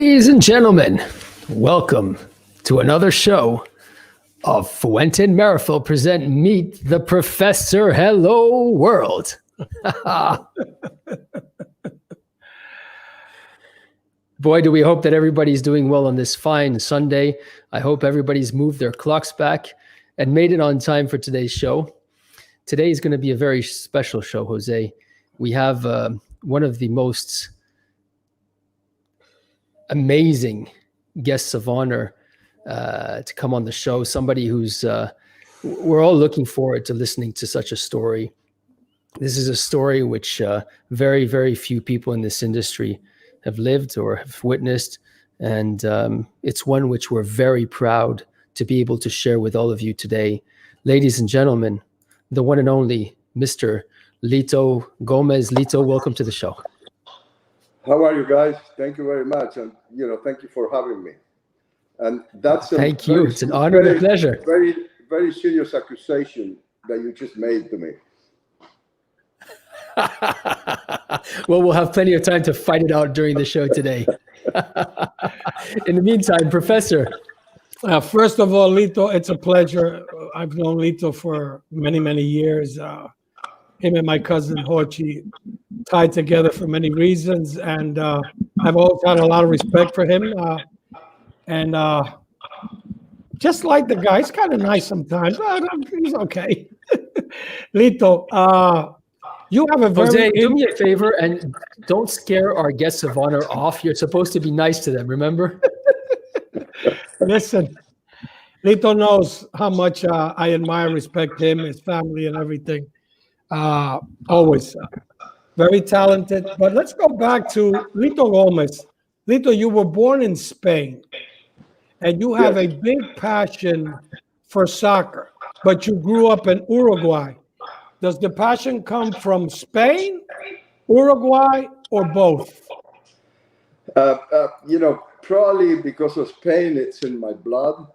Ladies and gentlemen, welcome to another show of Fuente and Merrifield present Meet the Professor. Hello, world. Boy, do we hope that everybody's doing well on this fine Sunday. I hope everybody's moved their clocks back and made it on time for today's show. Today is going to be a very special show, Jose. We have one of the most amazing guests of honor to come on the show. Somebody who's, we're all looking forward to listening to such a story. This is a story which very, very few people in this industry have lived or have witnessed. And it's one which we're very proud to be able to share with all of you today. Ladies and gentlemen, the one and only Mr. Lito Gomez. Lito, welcome to the show. How are you guys? Thank you very much. And, thank you for having me. And that's thank you. It's an honor and a pleasure. Very, very serious accusation that you just made to me. Well, we'll have plenty of time to fight it out during the show today. In the meantime, Professor. First of all, Lito, it's a pleasure. I've known Lito for many, many years. Him and my cousin Hochi tied together for many reasons, and I've always had a lot of respect for him. And just like the guy, he's kind of nice sometimes. He's okay. Lito, you have a very... Jose, do me a favor and don't scare our guests of honor off. You're supposed to be nice to them, remember? Listen, Lito knows how much I admire and respect him, his family, and everything. Always very talented. But let's go back to Lito Gomez. Lito, you were born in Spain, and you have a big passion for soccer, but you grew up in Uruguay. Does the passion come from Spain, Uruguay, or both? Probably because of Spain, it's in my blood.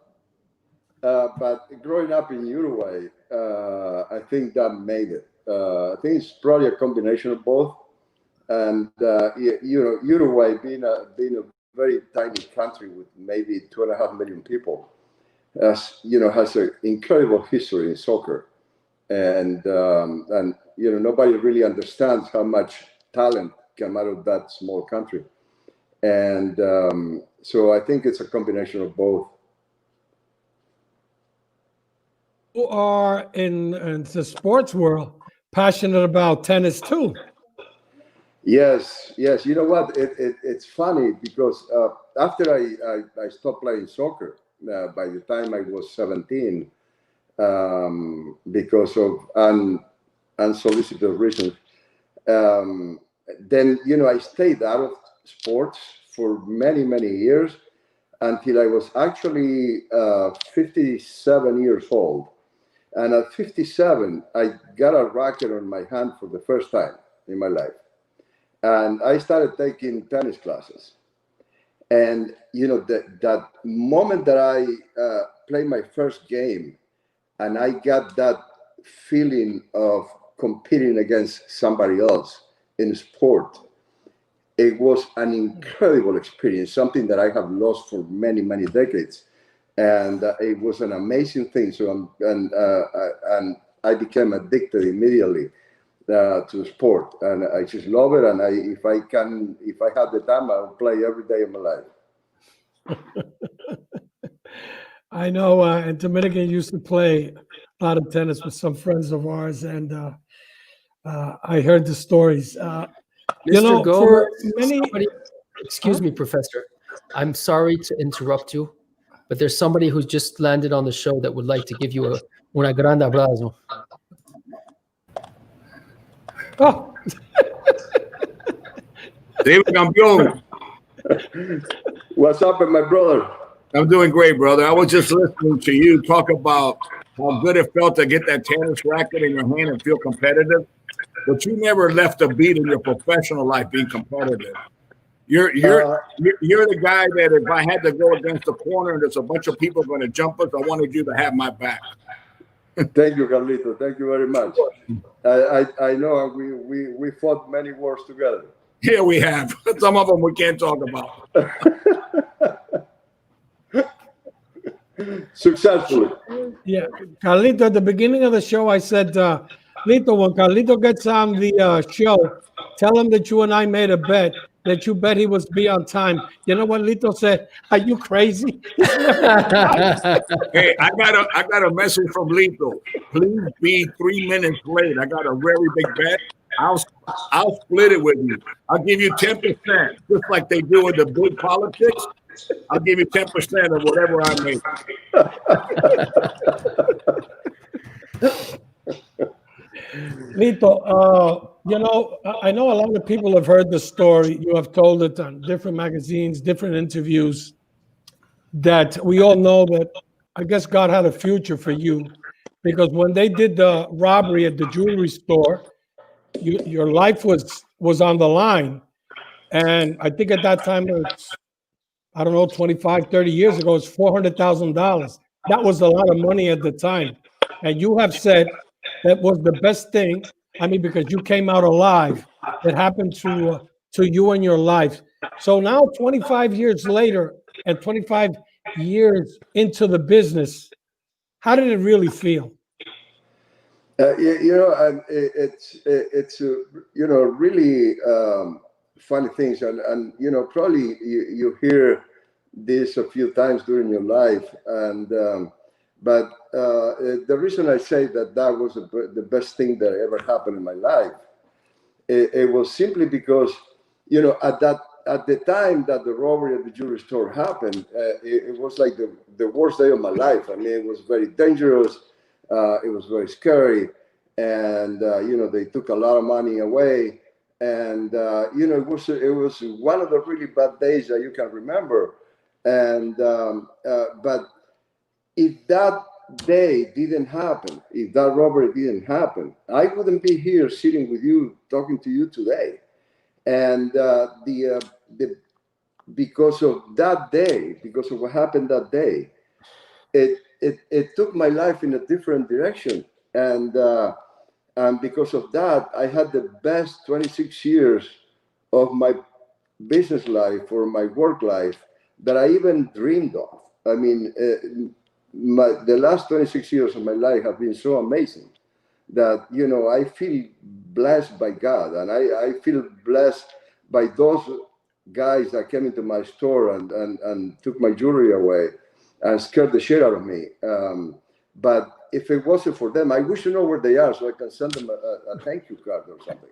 But growing up in Uruguay, I think that made it. I think it's probably a combination of both. And Uruguay being a very tiny country with maybe 2.5 million people, has an incredible history in soccer. And nobody really understands how much talent came out of that small country. And so I think it's a combination of both. You are in the sports world passionate about tennis too. Yes. You know what? It's funny because after I stopped playing soccer, by the time I was 17, because of unsolicited reasons, then I stayed out of sports for many, many years until I was actually 57 years old. And at 57, I got a racket on my hand for the first time in my life. And I started taking tennis classes. And, that moment that I played my first game and I got that feeling of competing against somebody else in sport, it was an incredible experience, something that I have lost for many, many decades. And it was an amazing thing. So and I became addicted immediately to sport, and I just love it. And if I have the time, I'll play every day of my life. I know in Dominican used to play a lot of tennis with some friends of ours, and I heard the stories. Mr. Gomez, excuse me, Professor. I'm sorry to interrupt you, but there's somebody who's just landed on the show that would like to give you una grande abrazo. Oh. David Campeón. What's up with my brother? I'm doing great, brother. I was just listening to you talk about how good it felt to get that tennis racket in your hand and feel competitive. But you never left a beat in your professional life being competitive. You're the guy that if I had to go against the corner and there's a bunch of people going to jump us, I wanted you to have my back. Thank you, Carlito. Thank you very much. I know we fought many wars together. Here we have. Some of them we can't talk about. Successfully. Yeah, Carlito, at the beginning of the show, I said, Lito, when Carlito gets on the show, tell him that you and I made a bet that you bet he was be on time. You know what Lito said? Are you crazy? He's never on time. Hey, I got a message from Lethal. Please be 3 minutes late. I got a very big bet. I'll split it with you. I'll give you 10%, just like they do in the big politics. I'll give you 10% of whatever I make. Lito, you know, I know a lot of people have heard the story. You have told it on different magazines, different interviews, that we all know that I guess God had a future for you, because when they did the robbery at the jewelry store, your life was on the line. And I think at that time, it's, I don't know, 25, 30 years ago, it's $400,000. That was a lot of money at the time. And you have said that was the best thing. I mean, because you came out alive, that happened to you in your life. So now, 25 years later, and 25 years into the business, how did it really feel? You know, and it's you know, really funny things, and you know, probably you hear this a few times during your life, and but the reason I say that was the best thing that ever happened in my life, it was simply because, you know, at the time that the robbery at the jewelry store happened, it was like the worst day of my life. I mean, it was very dangerous. It was very scary, and you know, they took a lot of money away, and you know, it was one of the really bad days that you can remember. And but if that day didn't happen, if that robbery didn't happen, I wouldn't be here sitting with you, talking to you today. And because of that day, because of what happened that day, it took my life in a different direction. And because of that, I had the best 26 years of my business life or my work life that I even dreamed of. I mean, the last 26 years of my life have been so amazing that, you know, I feel blessed by God, and I feel blessed by those guys that came into my store and took my jewelry away and scared the shit out of me. But if it wasn't for them, I wish to know where they are so I can send them a thank you card or something.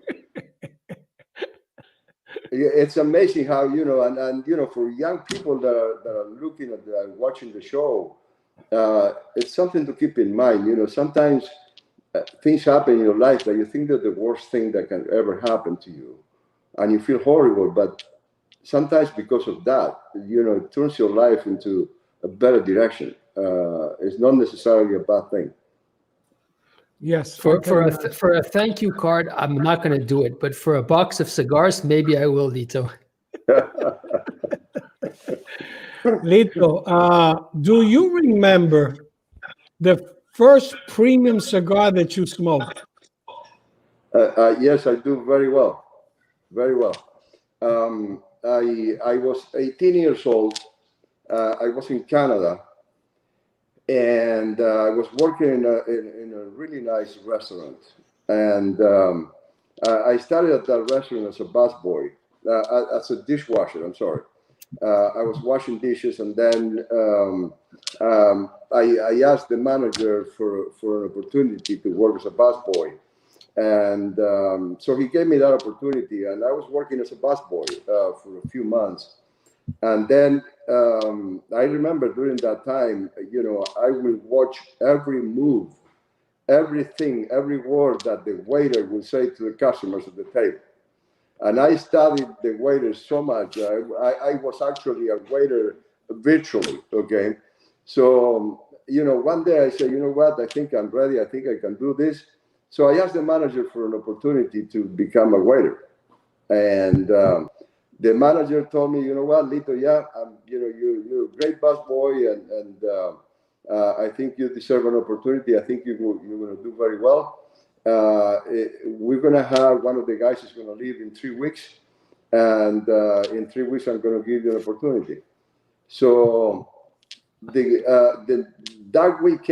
It's amazing how, you know, and you know, for young people that are looking at watching the show, it's something to keep in mind. You know, sometimes things happen in your life that you think that the worst thing that can ever happen to you, and you feel horrible. But sometimes because of that, you know, it turns your life into a better direction. It's not necessarily a bad thing. Yes. For a thank you card, I'm not going to do it. But for a box of cigars, maybe I will, Lito. Lito, do you remember the first premium cigar that you smoked? Yes, I do very well. Very well. I was 18 years old. I was in Canada, and I was working in a really nice restaurant. And I started at that restaurant as a busboy, as a dishwasher. I'm sorry. I was washing dishes, and then I asked the manager for an opportunity to work as a busboy. And so he gave me that opportunity, and I was working as a busboy for a few months. And then I remember during that time, you know, I will watch every move, everything, every word that the waiter will say to the customers at the table. And I studied the waiters so much. I was actually a waiter virtually, okay? So, you know, one day I said, you know what, I think I'm ready. I think I can do this. So I asked the manager for an opportunity to become a waiter. And the manager told me, you know what, Lito, yeah, you know, you're a great busboy, and I think you deserve an opportunity. I think you're going to do very well. We're going to have one of the guys is going to leave in 3 weeks. And in 3 weeks, I'm going to give you an opportunity. So that week,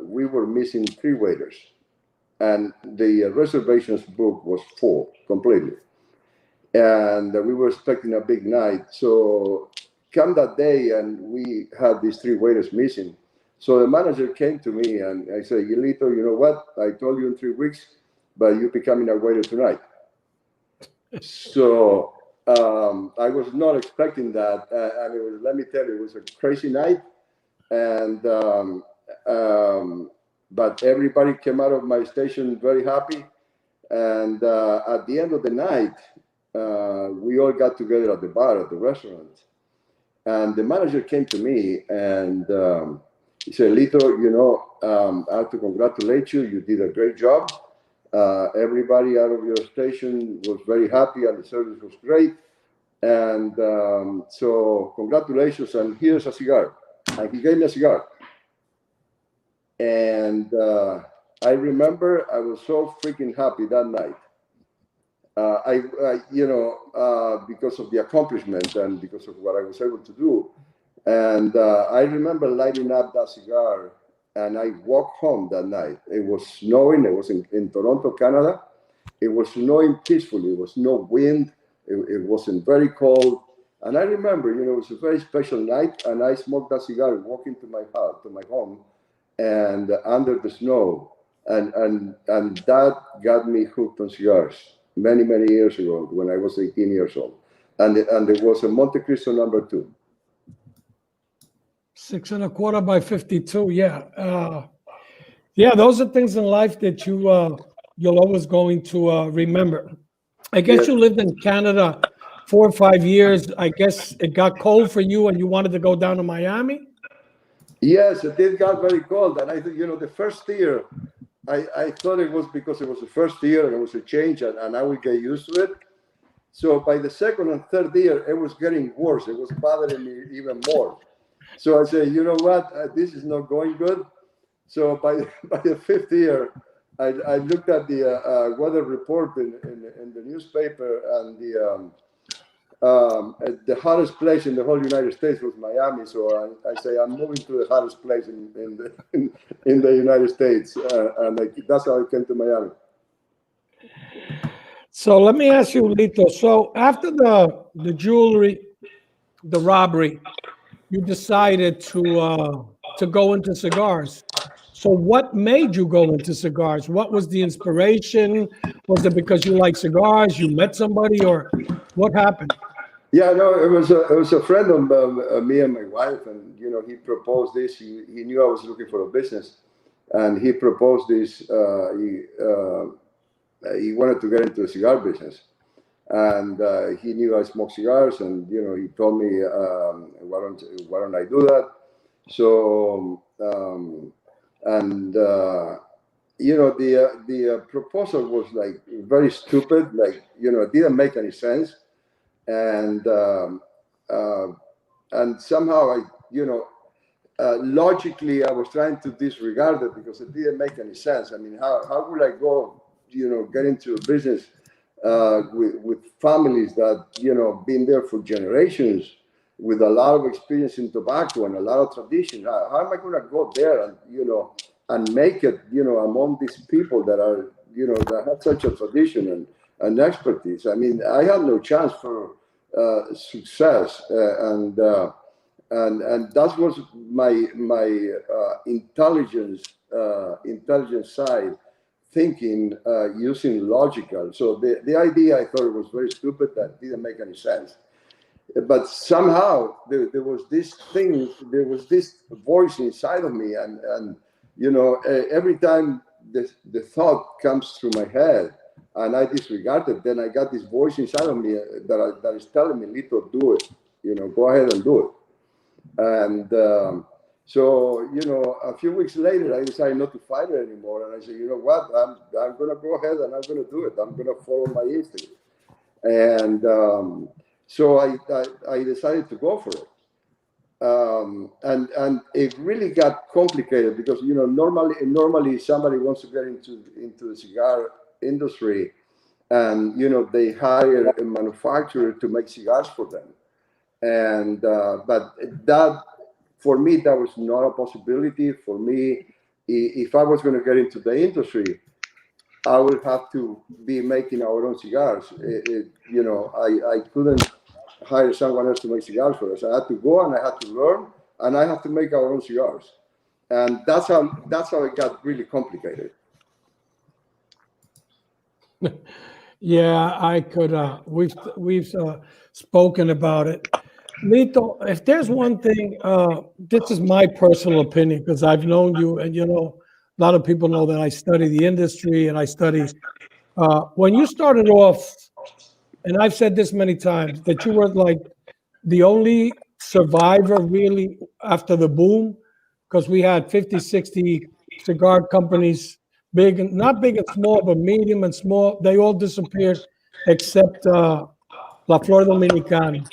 we were missing 3 waiters, and the reservations book was full completely. And we were expecting a big night. So come that day, and we had these 3 waiters missing. So the manager came to me and I said, Lito, you know what? I told you in 3 weeks, but you're becoming a waiter tonight. So I was not expecting that. And it was, let me tell you, it was a crazy night. And but everybody came out of my station very happy. And at the end of the night, we all got together at the bar, at the restaurant. And the manager came to me and he said, Lito, you know, I have to congratulate you. You did a great job. Everybody out of your station was very happy and the service was great. And so congratulations, and here's a cigar. And he gave me a cigar. And I remember I was so freaking happy that night. Because of the accomplishment and because of what I was able to do. And I remember lighting up that cigar, and I walked home that night. It was snowing. It was in Toronto, Canada. It was snowing peacefully. It was no wind. It wasn't very cold. And I remember, you know, it was a very special night, and I smoked that cigar walking to my house, to my home, and under the snow. And that got me hooked on cigars many, many years ago when I was 18 years old. And it was a Monte Cristo number 2. 6 1/4 by 52. Yeah. Yeah, those are things in life that you're always going to remember. I guess you lived in Canada 4 or 5 years. I guess it got cold for you and you wanted to go down to Miami? Yes, it did got very cold. And I think, you know, the first year, I thought it was because it was the first year and it was a change and I would get used to it. So by the second and third year, it was getting worse. It was bothering me even more. So I said, you know what, this is not going good. So by the 5th year, I looked at the weather report in the newspaper, and the hottest place in the whole United States was Miami. So I say, I'm moving to the hottest place in the United States. And that's how I came to Miami. So let me ask you, Lito. So after the jewelry, the robbery, you decided to go into cigars. So what made you go into cigars? What was the inspiration? Was it because you like cigars? You met somebody, or what happened? Yeah, no, it was a friend of me and my wife, and you know, he proposed this. He knew I was looking for a business, and he proposed this. He wanted to get into the cigar business, and he knew I smoked cigars, and you know, he told me, why don't I do that? So you know, the proposal was like very stupid, like, you know, it didn't make any sense, and somehow I, you know, logically I was trying to disregard it because it didn't make any sense. I mean, how would I go, you know, get into a business with families that, you know, been there for generations, with a lot of experience in tobacco and a lot of tradition? How am I going to go there and, you know, and make it, you know, among these people that are, you know, that have such a tradition and expertise? I mean, I had no chance for success, and that was my intelligence side, thinking using logical. So the idea, I thought it was very stupid, that didn't make any sense. But somehow there was this thing, there was this voice inside of me, and you know, every time the thought comes through my head and I disregard it, then I got this voice inside of me that is telling me, Lito, do it, you know, go ahead and do it. And so, you know, a few weeks later, I decided not to fight it anymore, and I said, you know what, I'm going to go ahead and I'm going to do it. I'm going to follow my instinct. And so I decided to go for it. And it really got complicated because, you know, normally somebody wants to get into the cigar industry, and, you know, they hire a manufacturer to make cigars for them. And but that, for me, that was not a possibility. For me, if I was going to get into the industry, I would have to be making our own cigars. I couldn't hire someone else to make cigars for us. I had to go and I had to learn, and I had to make our own cigars. And that's how it got really complicated. Yeah, I could. We've spoken about it. Lito, if there's one thing, this is my personal opinion because I've known you, and a lot of people know that I study the industry and I study. When you started off, and I've said this many times, that you were like the only survivor really after the boom, because we had 50, 60 cigar companies, big, not big and small, but medium and small. They all disappeared except La Flor Dominicana.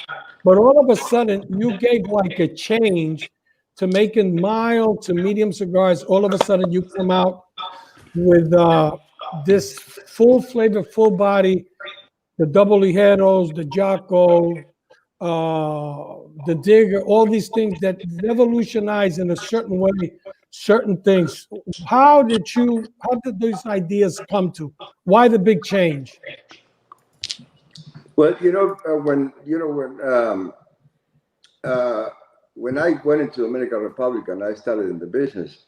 But all of a sudden, you gave like a change to making mild to medium cigars. All of a sudden, you come out with this full flavor, full body, the double ligeros, the Jocko, the Digger, all these things that revolutionize in a certain way certain things. How did these ideas come to? Why the big change? Well, when I went into Dominican Republic and I started in the business,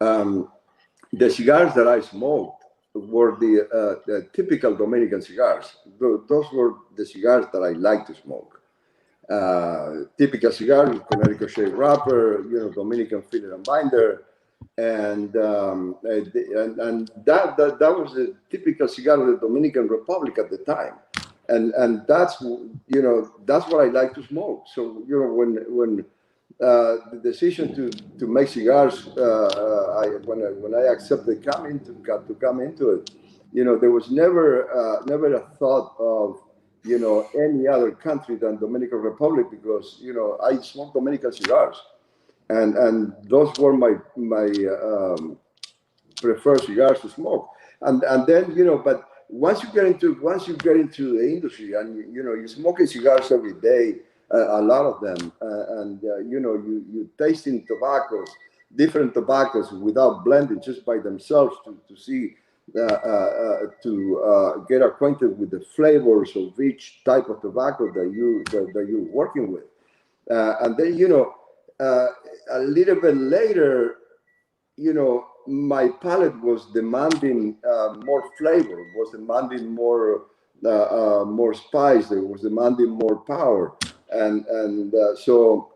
the cigars that I smoked were the typical Dominican cigars. Those were the cigars that I like to smoke. Typical cigar with Connecticut shade wrapper, Dominican filler and binder, and that was a typical cigar of the Dominican Republic at the time. And that's what I like to smoke. So when the decision to make cigars, when I accepted to come into it, there was never a thought of any other country than Dominican Republic, because I smoke Dominican cigars, and those were my preferred cigars to smoke. And then but once you get into the industry and you're smoking cigars every day, a lot of them, and you tasting tobaccos, different tobaccos without blending, just by themselves to see. To get acquainted with the flavors of each type of tobacco that you're working with, and then a little bit later, my palate was demanding more flavor, was demanding more spice, it was demanding more power, and so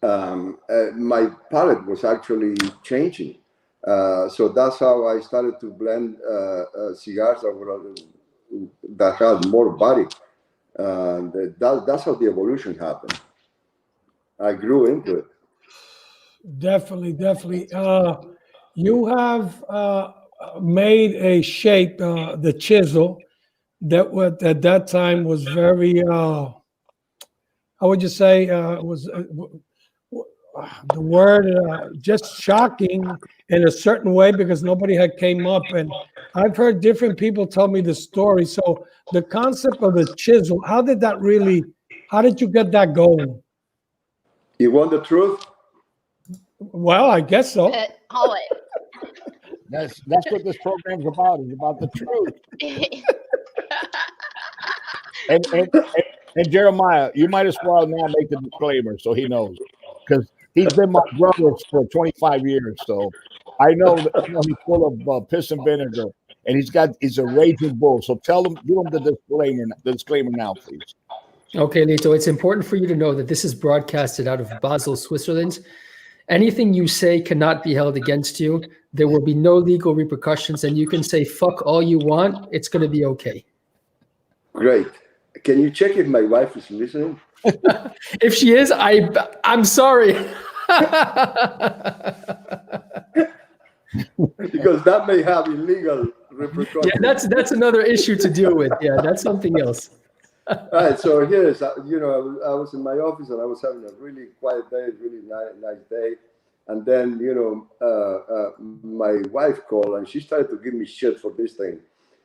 my palate was actually changing. So that's how I started to blend cigars that had more body. That's how the evolution happened. I grew into it. Definitely. You have made a shape, the chisel, that at that time was very, how would you say, was the word just shocking in a certain way, because nobody had came up, and I've heard different people tell me the story. So the concept of the chisel, how did you get that going? You want the truth? Well, I guess so. Always. That's what this program's about. It's about the truth. And Jeremiah, you might as well now make the disclaimer so he knows, because he's been my brother for 25 years. So I know that he's full of piss and vinegar, and he's a raging bull. So give him the disclaimer now, please. Okay, Lito, it's important for you to know that this is broadcasted out of Basel, Switzerland. Anything you say cannot be held against you. There will be no legal repercussions, and you can say fuck all you want. It's going to be okay. Great. Can you check if my wife is listening? If she is, I'm sorry. Because that may have illegal repercussions. Yeah, that's another issue to deal with. Yeah, that's something else. All right, so here is, I was in my office and I was having a really quiet day, really nice day. And then, my wife called and she started to give me shit for this thing.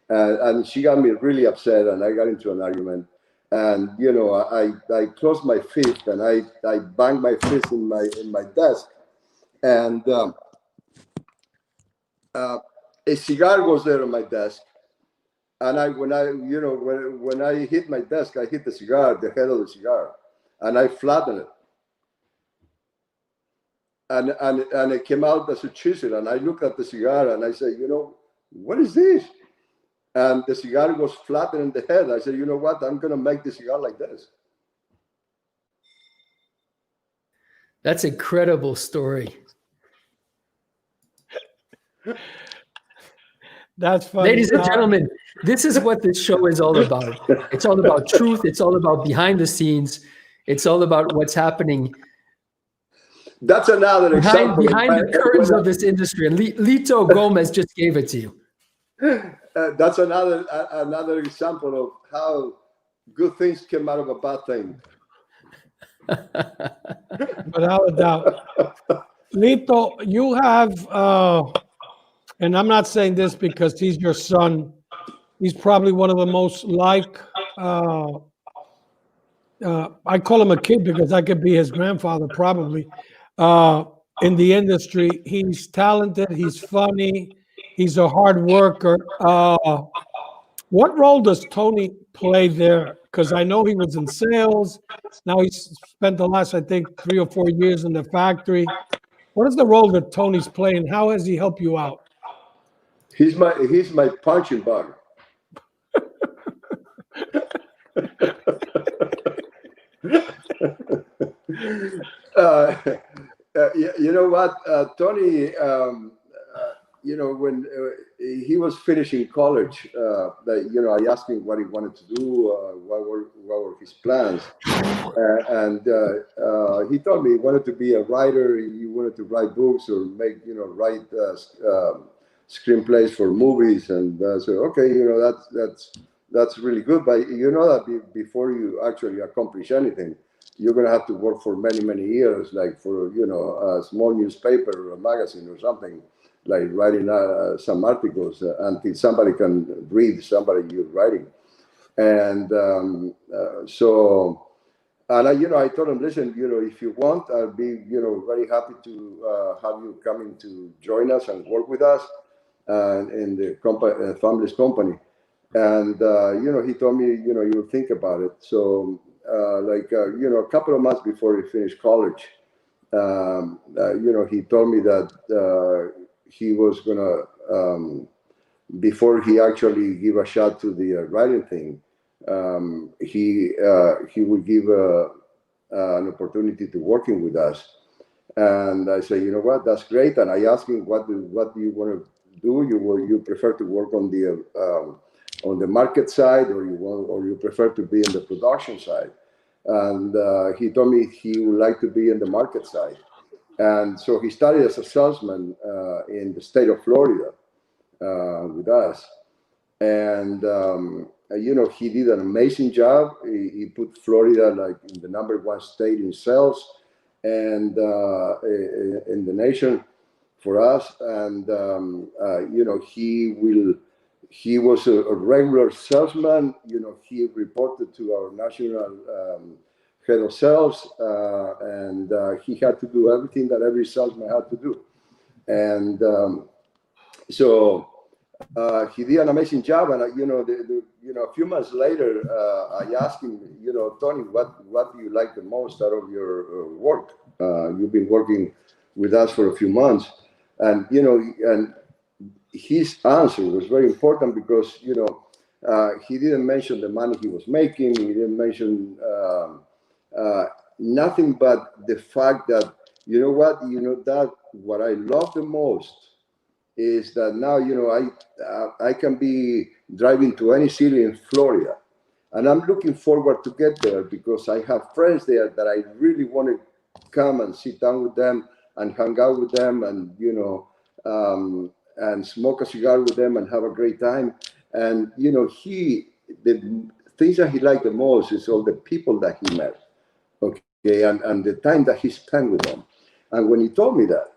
And she got me really upset and I got into an argument. And I closed my fist and I banged my fist in my desk, and a cigar was there on my desk. And when I hit my desk, I hit the head of the cigar, and I flattened it. And it came out as a chisel. And I looked at the cigar and I said, what is this? And the cigar was flattened in the head. I said, you know what? I'm going to make the cigar like this. That's an incredible story. That's funny. Ladies and gentlemen, this is what this show is all about. It's all about truth. It's all about behind the scenes. It's all about what's happening That's another example. behind the curtains of this industry. And Lito Gomez just gave it to you. That's another example of how good things come out of a bad thing. Without a doubt. Lito, you have, and I'm not saying this because he's your son. He's probably one of the most I call him a kid because I could be his grandfather probably, in the industry. He's talented. He's funny. He's a hard worker. What role does Tony play there? Because I know he was in sales. Now he's spent the last, I think, 3 or 4 years in the factory. What is the role that Tony's playing? How has he helped you out? He's my punching bag. You know what, Tony? When he was finishing college, I asked him what he wanted to do, what were his plans, and he told me he wanted to be a writer. He wanted to write books or write screenplays for movies. And so, okay, that's really good. But that before you actually accomplish anything, you're going to have to work for many, many years, like for a small newspaper or a magazine or something, like writing some articles until somebody can read somebody you're writing. And I told him, listen, if you want, I'll be, very happy to have you coming to join us and work with us in the family's company. And, he told me, you'll think about it. So, a couple of months before he finished college, he told me that he was gonna, before he actually give a shot to the writing thing, he would give an opportunity to working with us. And I said, you know what, that's great. And I asked him, what do you want to do? You prefer to work on the market side, or you prefer to be in the production side? And he told me he would like to be in the market side. And so he started as a salesman in the state of Florida with us. And, he did an amazing job. He put Florida like in the #1 state in sales and in the nation for us. And, he was a regular salesman. He reported to our national head of sales, and he had to do everything that every salesman had to do. And so he did an amazing job. And a few months later, I asked him, Tony, what do you like the most out of your work? You've been working with us for a few months, and and his answer was very important because he didn't mention the money he was making. He didn't mention nothing but the fact that that what I love the most is that now I can be driving to any city in Florida, and I'm looking forward to get there because I have friends there that I really want to come and sit down with them and hang out with them, and and smoke a cigar with them and have a great time. And the things that he liked the most is all the people that he met, okay, and the time that he spent with them. And when he told me that,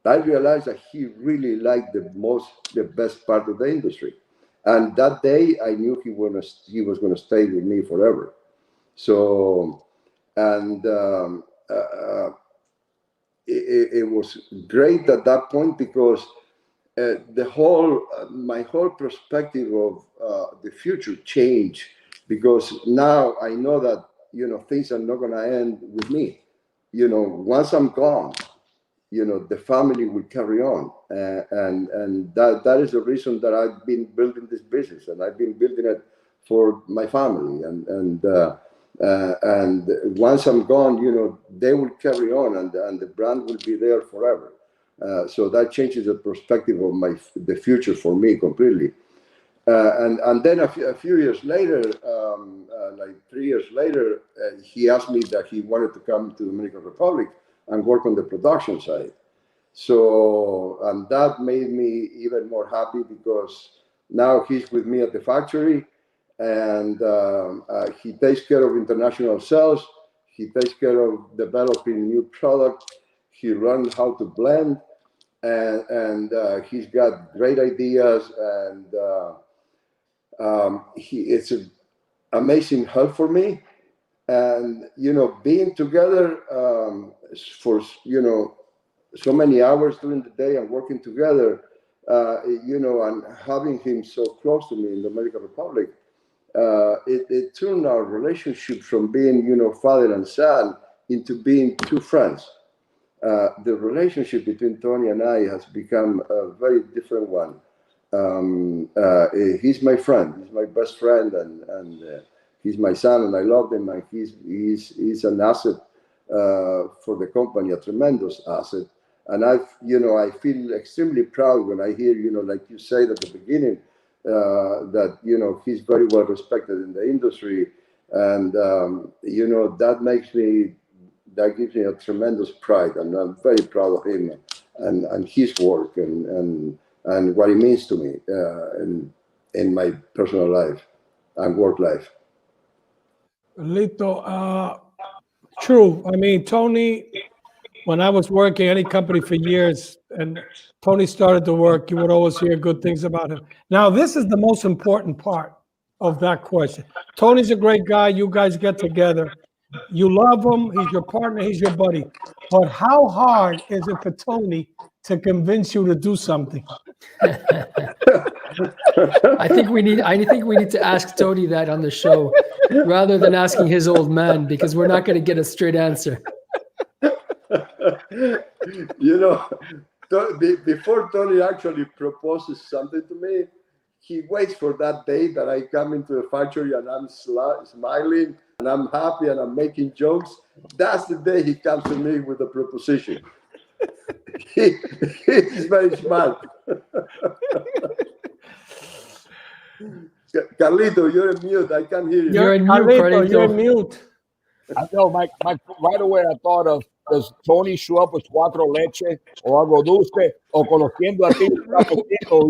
I realized that he really liked the best part of the industry. And that day, I knew he was going to stay with me forever. So, and it was great at that point because my whole perspective of the future changed, because now I know that, things are not going to end with me. Once I'm gone, the family will carry on, and that is the reason that I've been building this business, and I've been building it for my family, and once I'm gone, they will carry on, and the brand will be there forever. So that changes the perspective of the future for me completely. And then a few years later, like 3 years later, he asked me that he wanted to come to the Dominican Republic and work on the production side. So, and that made me even more happy, because now he's with me at the factory, and he takes care of international sales. He takes care of developing new products. He learned how to blend, and he's got great ideas, and it's an amazing help for me. And being together for so many hours during the day and working together, and having him so close to me in the Dominican Republic, it turned our relationship from being father and son into being two friends. The relationship between Tony and I has become a very different one. He's my friend. He's my best friend, and he's my son, and I love him. And he's an asset for the company, a tremendous asset. And I feel extremely proud when I hear, like you said at the beginning, that he's very well respected in the industry, and that gives me a tremendous pride, and I'm very proud of him and his work and what it means to me in my personal life and work life. Lito, true. I mean, Tony, when I was working any company for years and Tony started to work, you would always hear good things about him. Now, this is the most important part of that question. Tony's a great guy. You guys get together. You love him. He's your partner. He's your buddy. But how hard is it for Tony to convince you to do something? I think we need to ask Tony that on the show rather than asking his old man, because we're not going to get a straight answer. Before Tony actually proposes something to me, he waits for that day that I come into the factory and I'm smiling and I'm happy and I'm making jokes. That's the day he comes to me with a proposition. He's very smart. Carlito, you're in mute. I can't hear you. You're in mute, Carlito. You're in mute. I know, Mike. Right away, I thought of, does Tony show up with cuatro leche o algo dulce, o conociendo a ti un cafecito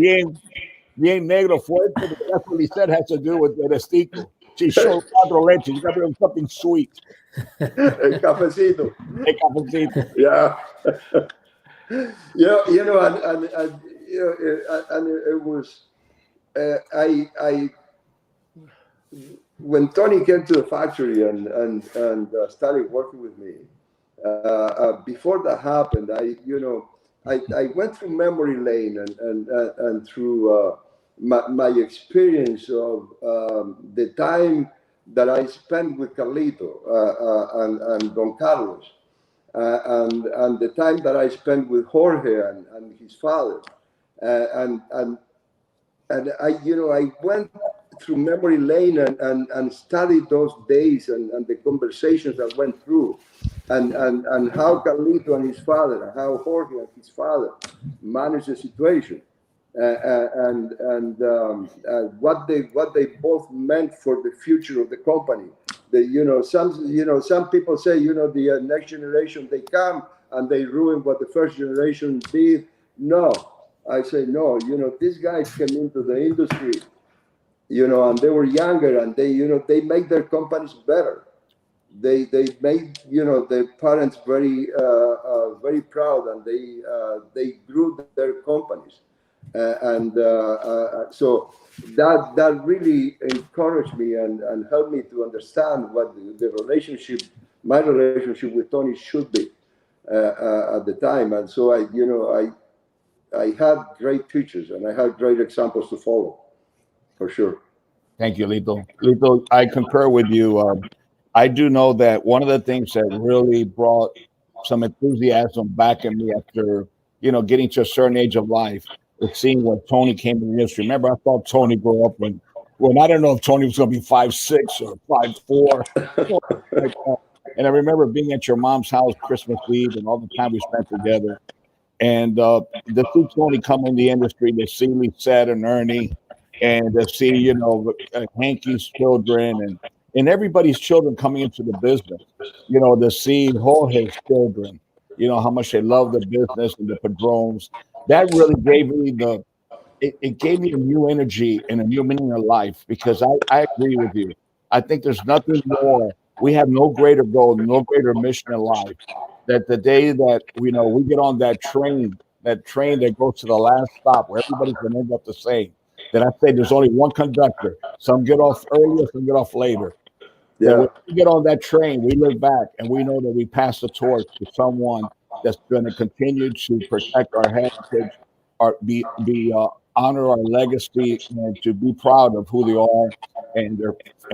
bien negro fuerte? Because that's what he said has to do with the estico. She showed cuatro leche. You got to bring something sweet. El cafecito. El cafecito. Yeah. And it was when Tony came to the factory and started working with me. Before that happened, I went through memory lane and through my experience of the time that I spent with Carlito and Don Carlos, and the time that I spent with Jorge and his father, and I went through memory lane and studied those days and the conversations that went through, and how Carlito and his father, and how Jorge and his father managed the situation, and what they both meant for the future of the company. Some people say the next generation, they come and they ruin what the first generation did. No, I say no. These guys came into the industry, and they were younger, and they make their companies better. They made their parents very very proud, and they grew their companies, So that really encouraged me and helped me to understand what my relationship with Tony should be at the time. And so I had great teachers and I had great examples to follow, for sure. Thank you, Lito. Lito, I concur with you. I do know that one of the things that really brought some enthusiasm back in me after, getting to a certain age of life is seeing when Tony came to the industry. Remember, I thought Tony grew up when I don't know if Tony was going to be 5'6" or 5'4". And I remember being at your mom's house Christmas Eve and all the time we spent together. And to see Tony come in the industry, to see Lisette and Ernie, and to see, Hankey's children and everybody's children coming into the business, to see Jorge's children, how much they love the business and the Padrones. That really gave me it gave me a new energy and a new meaning of life, because I agree with you. I think there's nothing more. We have no greater goal, no greater mission in life, that the day that we get on that train that goes to the last stop where everybody's going to end up the same, that I say there's only one conductor. Some get off earlier, some get off later. Yeah. That when we get on that train, we look back and we know that we pass the torch to someone that's going to continue to protect our heritage, honor our legacy, and to be proud of who they are and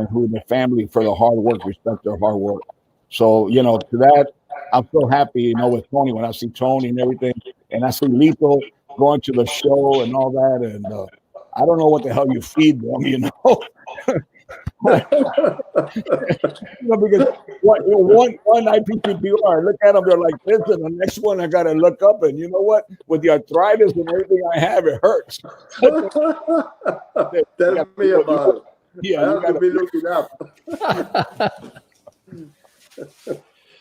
who their family for the hard work, respect their hard work. So, to that, I'm so happy, with Tony, when I see Tony and everything, and I see Lito going to the show and all that, and I don't know what the hell you feed them, because one IPCPR, look at them, they're like this, and the next one I got to look up, and you know what? With the arthritis and everything I have, it hurts. Tell me about it. Yeah, I have to be looking up.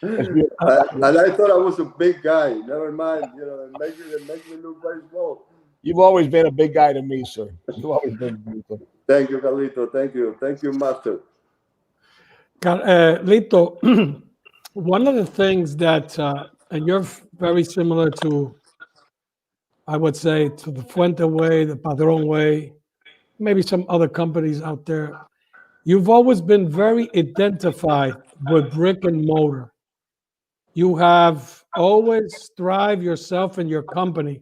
And I thought I was a big guy. Never mind, they make me look very small. You've always been a big guy to me, sir. You've always been big. Thank you, Carlito. Thank you, Master. Lito, one of the things that, and you're very similar to, I would say, to the Fuente way, the Padron way, maybe some other companies out there. You've always been very identified with brick and mortar. You have always strived yourself and your company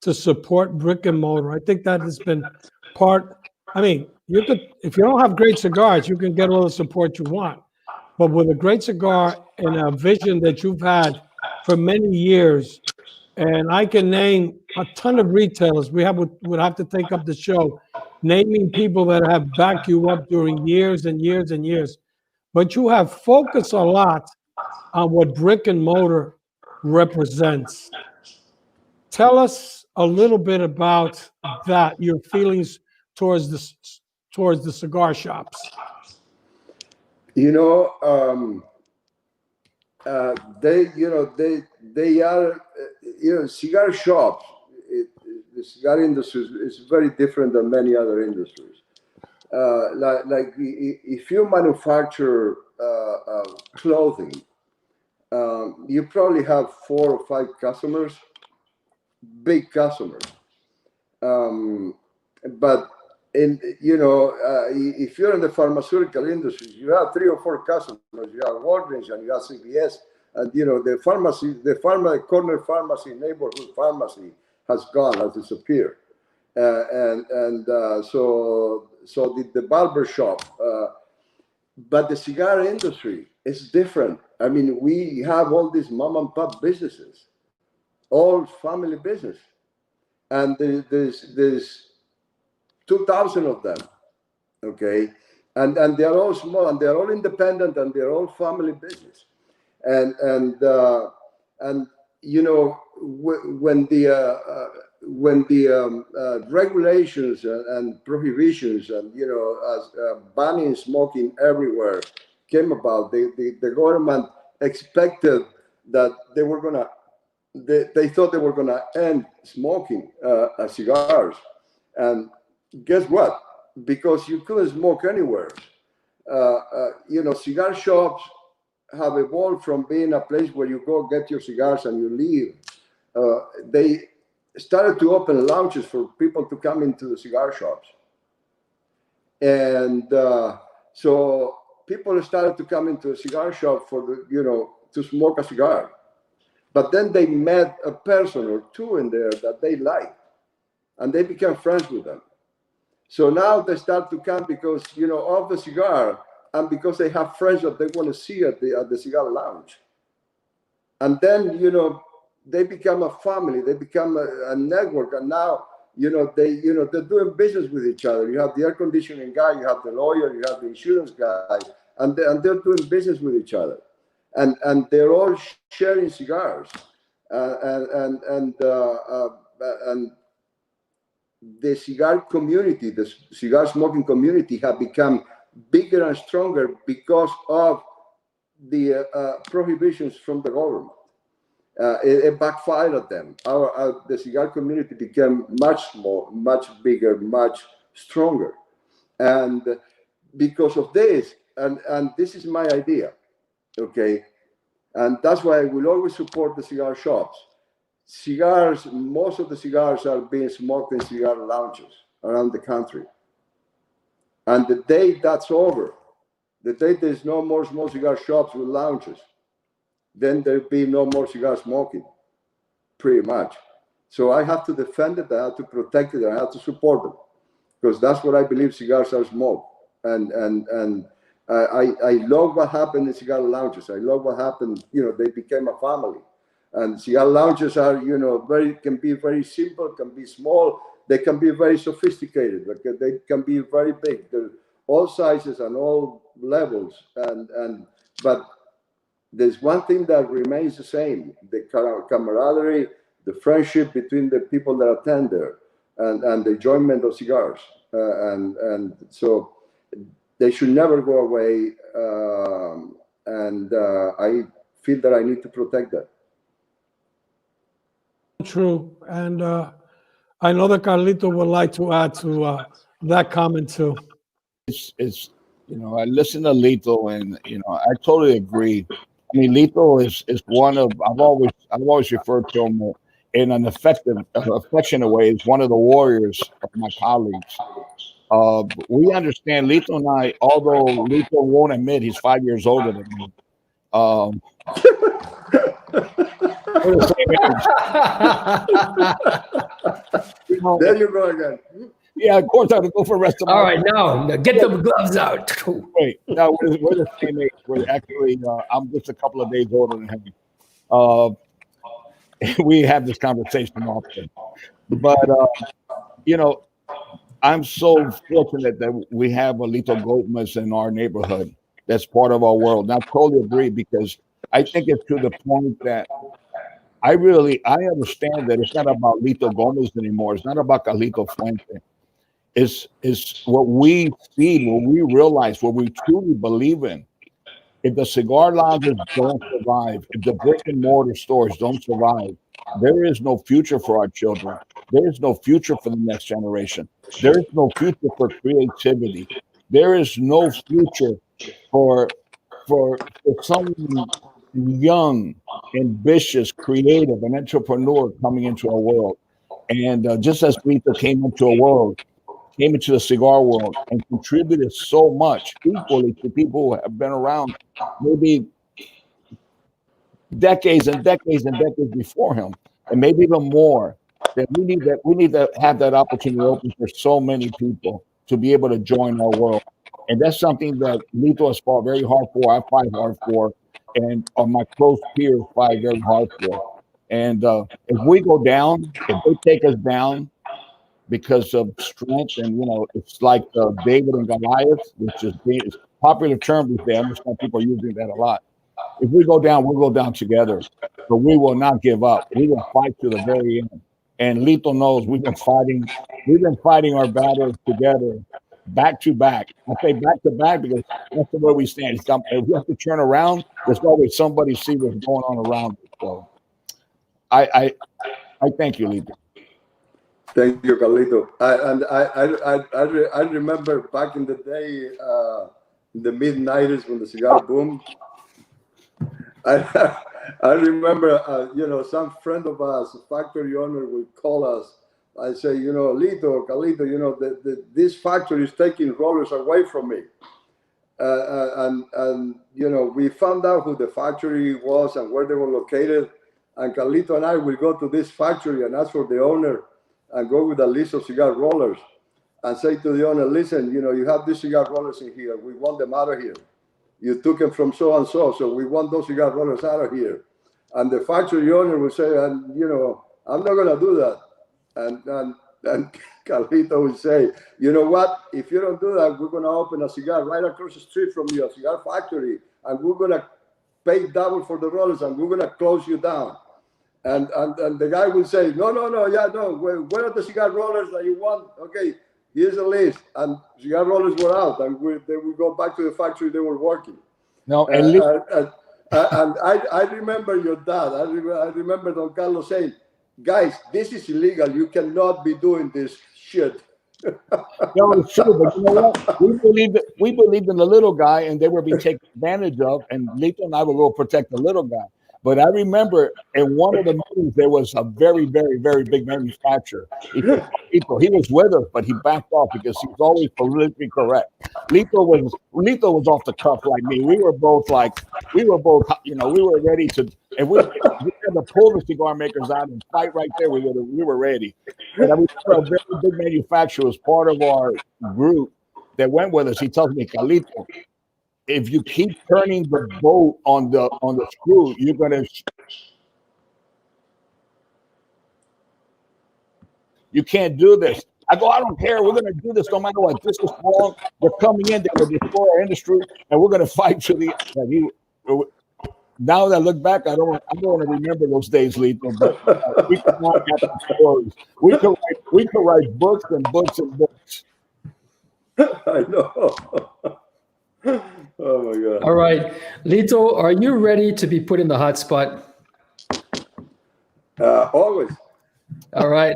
to support brick and mortar. I think that has been part. I mean, if you don't have great cigars, you can get all the support you want. But with a great cigar and a vision that you've had for many years, and I can name a ton of retailers, would have to take up the show, naming people that have backed you up during years and years and years. But you have focused a lot on what brick and mortar represents. Tell us a little bit about that, your feelings towards the cigar shops. They are, cigar shops. The cigar industry is very different than many other industries. Like if you manufacture clothing, you probably have 4 or 5 customers, big customers. But if you're in the pharmaceutical industry, you have 3 or 4 customers. You have Walgreens and you have CVS, and the pharmacy, the corner pharmacy, neighborhood pharmacy has disappeared, so did the barber shop. But the cigar industry is different. I mean, we have all these mom and pop businesses, all family business, and there's 2,000 of them, okay, and they're all small and they're all independent and they're all family business, and when the regulations and prohibitions and banning smoking everywhere came about, the government expected that they thought they were gonna end smoking cigars, and guess what? Because you couldn't smoke anywhere. Cigar shops have evolved from being a place where you go get your cigars and you leave. started to open lounges for people to come into the cigar shops. And so people started to come into a cigar shop for to smoke a cigar. But then they met a person or two in there that they liked, and they became friends with them. So now they start to come because of the cigar, and because they have friends that they want to see at the cigar lounge. And then they become a family, they become a network, and now they're doing business with each other. You have the air conditioning guy, you have the lawyer, you have the insurance guy, and they're doing business with each other, and they're all sharing cigars, and the cigar community, the cigar smoking community, have become bigger and stronger because of the prohibitions from the government. It backfired at them. The cigar community became much bigger, much stronger, and because of this, and this is my idea, okay, and that's why I will always support the cigar shops. Cigars, most of the cigars are being smoked in cigar lounges around the country, and the day that's over, the day there's no more small cigar shops with lounges, then there'll be no more cigar smoking, pretty much. So I have to defend it, I have to protect it, I have to support them, because that's what I believe cigars are smoked. And I love what happened in cigar lounges. I love what happened, they became a family. And cigar lounges are, can be very simple, can be small, they can be very sophisticated, they can be very big. They're all sizes and all levels, but there's one thing that remains the same: the camaraderie, the friendship between the people that attend there, and the enjoyment of cigars. And so they should never go away. And I feel that I need to protect that. True. And I know that Carlito would like to add to that comment too. It's I listen to Lito, and I totally agree. I mean, Lito is one of I've always referred to him in an affectionate way as one of the warriors of my colleagues. We understand Lito and I, although Lito won't admit he's 5 years older than me. We're the same age. There you go again. Yeah, of course I would go for the rest of my All right, now get the gloves out. Wait, no, we're the same age. We're actually, I'm just a couple of days older than him. We have this conversation often. But, I'm so fortunate that we have Lito Gomez in our neighborhood. That's part of our world. And I totally agree, because I think it's to the point that I understand that it's not about Lito Gomez anymore. It's not about Carlito Fuente. It's what we see, what we realize, what we truly believe in. If the cigar lounges don't survive, if the brick and mortar stores don't survive, there is no future for our children. There is no future for the next generation. There is no future for creativity. There is no future for some young, ambitious, creative, an entrepreneur coming into our world. And just as Lito came into the cigar world and contributed so much equally to people who have been around maybe decades and decades and decades before him, and maybe even more. That we need to have that opportunity open for so many people to be able to join our world. And that's something that Lito has fought very hard for. I fight hard for, and my close peers fight very hard for. And if we go down, if they take us down because of strength, and it's like David and Goliath, which is a popular term these days. I understand people are using that a lot. If we go down, we'll go down together, but we will not give up. We will fight to the very end. And Lito knows we've been fighting our battles together, back to back. I say back to back because that's the way we stand. If we have to turn around, there's always somebody see what's going on around us. So I thank you, Lito. Thank you, Carlito. I remember back in the day, in the mid-90s when the cigar boom, I remember, some friend of us, factory owner, would call us. I say, Lito, Carlito, this factory is taking rollers away from me. And we found out who the factory was and where they were located. And Carlito and I will go to this factory and ask for the owner and go with a list of cigar rollers and say to the owner, listen, you have these cigar rollers in here. We want them out of here. You took them from so-and-so, so we want those cigar rollers out of here. And the factory owner will say, I'm not going to do that. And Carlito will say, you know what? If you don't do that, we're going to open a cigar right across the street from you, a cigar factory, and we're going to pay double for the rollers, and we're going to close you down. And the guy will say, no. Where are the cigar rollers that you want? Okay, here's a list. And cigar rollers were out, and they would go back to the factory they were working. No, and I remember your dad. I remember Don Carlos saying, guys, this is illegal. You cannot be doing this shit. No, it's true, but you know what? We believed in the little guy, and they were being taken advantage of, and Lito and I will go protect the little guy. But I remember in one of the meetings, there was a very, very, very big manufacturer. He was with us, but he backed off because he was always politically correct. Lito was off the cuff like me. We were both, we were ready to, and we had to pull the cigar makers out and fight right there. We were ready. And I remember a very big manufacturer was part of our group that went with us. He tells me, Carlito, if you keep turning the bolt on the screw, you're gonna. You can't do this. I go, I don't care. We're gonna do this no matter what. This is wrong. They're coming in. They're gonna destroy our industry, and we're gonna fight to the. Now that I look back, I don't want to remember those days, Lito. But we could not have the stories. We could write books and books and books. I know. Oh my God. All right. Lito, are you ready to be put in the hot spot? Always. All right.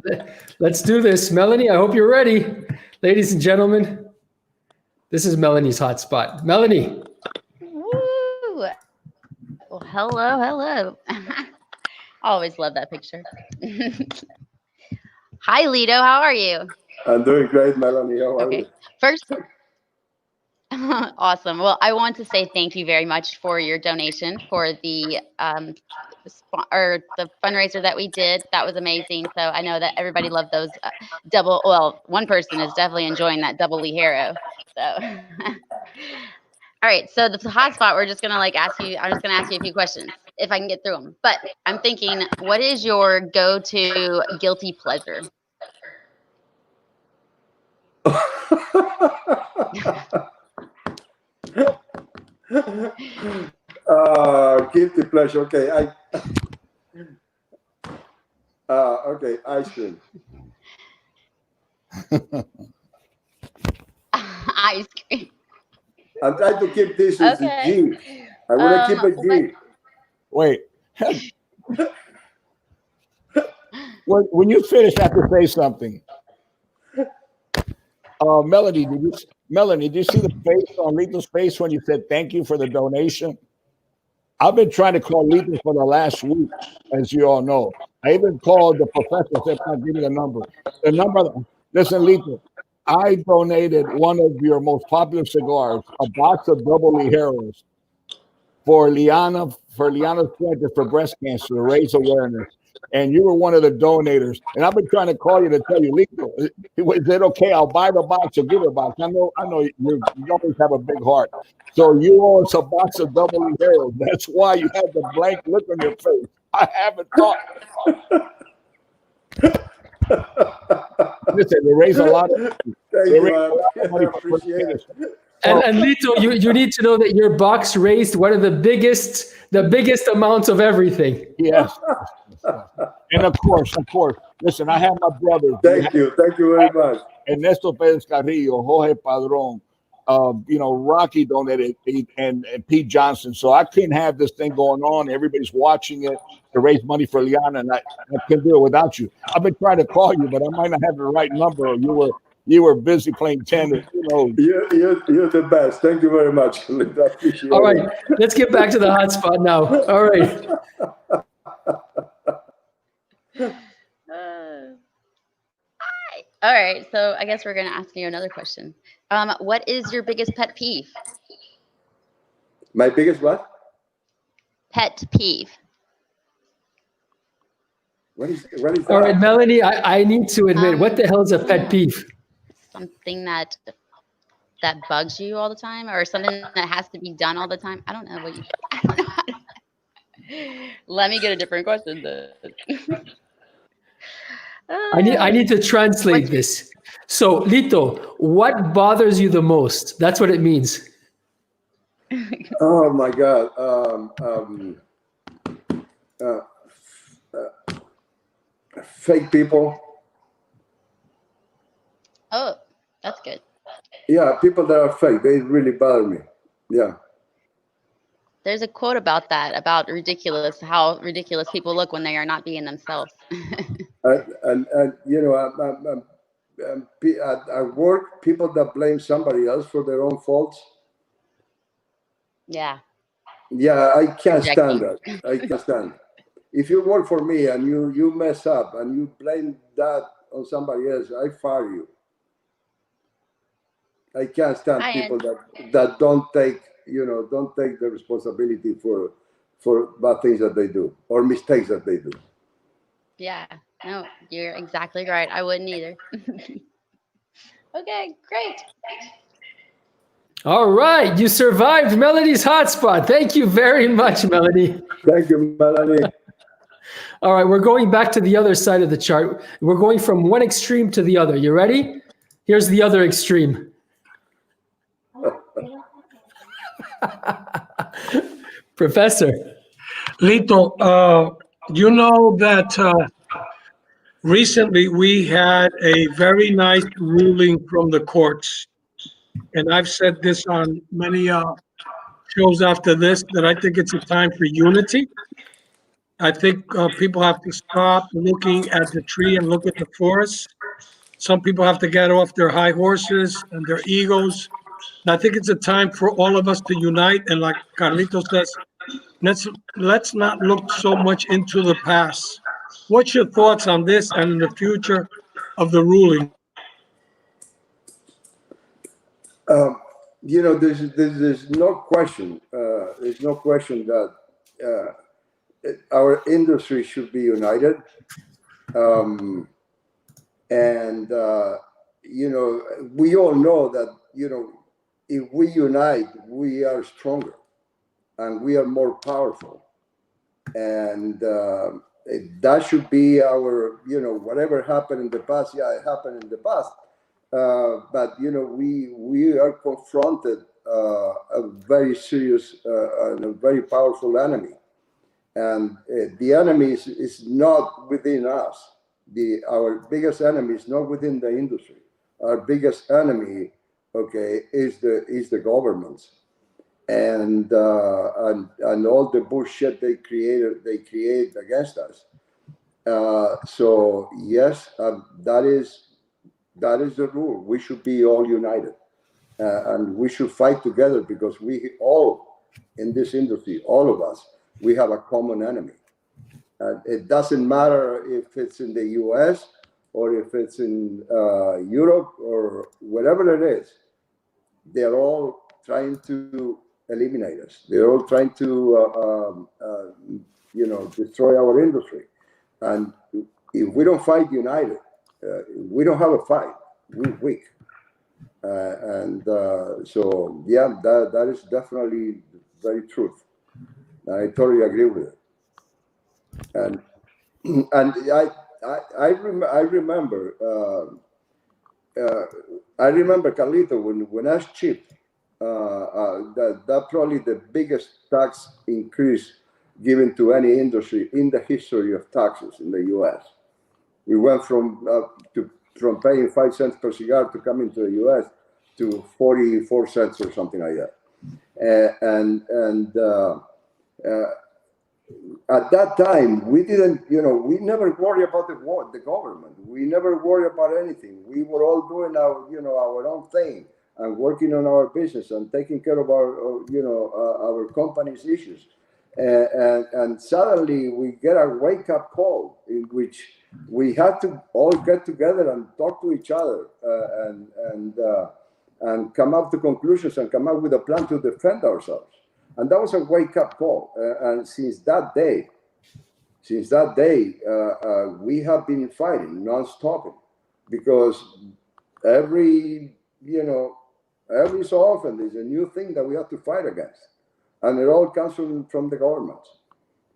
Let's do this. Melanie, I hope you're ready. Ladies and gentlemen, this is Melanie's hot spot. Melanie. Woo! Well, hello. Always love that picture. Hi, Lito. How are you? I'm doing great, Melanie. How are you? First, awesome. Well, I want to say thank you very much for your donation for the fundraiser that we did. That was amazing. So I know that everybody loved those one person is definitely enjoying that double Ligero. So, all right. So the hot spot, we're just gonna ask you. I'm just gonna ask you a few questions if I can get through them. But I'm thinking, what is your go-to guilty pleasure? Guilty pleasure. Okay, okay, ice cream. Ice cream. I'm trying to keep this with the G. I want to keep it G. Wait. When you finish, I have to say something. Melanie, did you see the face on Lito's face when you said thank you for the donation? I've been trying to call Lito for the last week, as you all know. I even called the professor, said, I'll give you the number. Listen, Lito, I donated one of your most popular cigars, a box of double Ligeros, for Liana's Center for breast cancer to raise awareness. And you were one of the donators. And I've been trying to call you to tell you, Lito, is it okay? I'll buy the box or give it a box. I know you always have a big heart. So you owe us a box of double Ligeros. That's why you have the blank look on your face. I haven't thought. Listen, they raise a lot of money for it. And Lito, you need to know that your box raised one of the biggest amounts of everything. Yes. And of course, listen, I have my brothers. Thank you very much. Ernesto Perez Carrillo, Jorge Padron, Rocky donated, and Pete Johnson. So I couldn't have this thing going on. Everybody's watching it to raise money for Liana, and I couldn't do it without you. I've been trying to call you, but I might not have the right number. Or you were busy playing tennis. You're the best. Thank you very much. All right, let's get back to the hot spot now. All right, All right. So I guess we're going to ask you another question. What is your biggest pet peeve? My biggest what? Pet peeve. What is that? All right, Melanie, I need to admit, what the hell is a pet peeve? Something that bugs you all the time, or something that has to be done all the time. I don't know what you. I don't know how to- Let me get a different question then. I need to translate this. So, Lito, what bothers you the most? That's what it means. Oh my God. Fake people. Oh, that's good. Yeah, people that are fake, they really bother me. Yeah. There's a quote about that, about ridiculous, how ridiculous people look when they are not being themselves. And you know, at work, people that blame somebody else for their own faults. Yeah. Yeah, I can't stand Projecting. that. I can't stand it. If you work for me and you mess up and you blame that on somebody else, I fire you. I can't stand I people am. that don't take the responsibility for bad things that they do or mistakes that they do. Yeah. No, you're exactly right. I wouldn't either. Okay, great. All right, you survived Melanie's hotspot. Thank you very much, Melanie. Thank you, Melanie. All right, we're going back to the other side of the chart. We're going from one extreme to the other. You ready? Here's the other extreme. Professor. Lito, you know that recently we had a very nice ruling from the courts. And I've said this on many shows after this, that I think it's a time for unity. I think people have to stop looking at the tree and look at the forest. Some people have to get off their high horses and their egos. And I think it's a time for all of us to unite. And like Carlito says, let's not look so much into the past. What's your thoughts on this and the future of the ruling? You know, there's no question. There's no question that our industry should be united. And you know, we all know that, you know, if we unite, we are stronger and we are more powerful. And that should be our, you know, whatever happened in the past, yeah, it happened in the past. But, you know, we are confronted a very serious and a very powerful enemy. And the enemy is not within us. Our biggest enemy is not within the industry. Our biggest enemy, okay, is the governments, and all the bullshit they create against us. So yes, that is the rule. We should be all united, and we should fight together, because we all in this industry, all of us, we have a common enemy. It doesn't matter if it's in the US or if it's in Europe or wherever it is. They're all trying to eliminate us. They're all trying to, you know, destroy our industry. And if we don't fight united, we don't have a fight. We're weak. So, yeah, that is definitely very true. I totally agree with it. And I remember Carlito, when I was cheap, that probably the biggest tax increase given to any industry in the history of taxes in the U.S. We went from paying 5 cents per cigar to coming to the U.S. to 44 cents or something like that. At that time, we didn't, you know, we never worry about the government. We never worry about anything. We were all doing our own thing and working on our business and taking care of our company's issues. And suddenly we get a wake-up call in which we had to all get together and talk to each other and come up to conclusions and come up with a plan to defend ourselves. And that was a wake-up call. And since that day, we have been fighting non-stopping, because every so often there's a new thing that we have to fight against, and it all comes from the government.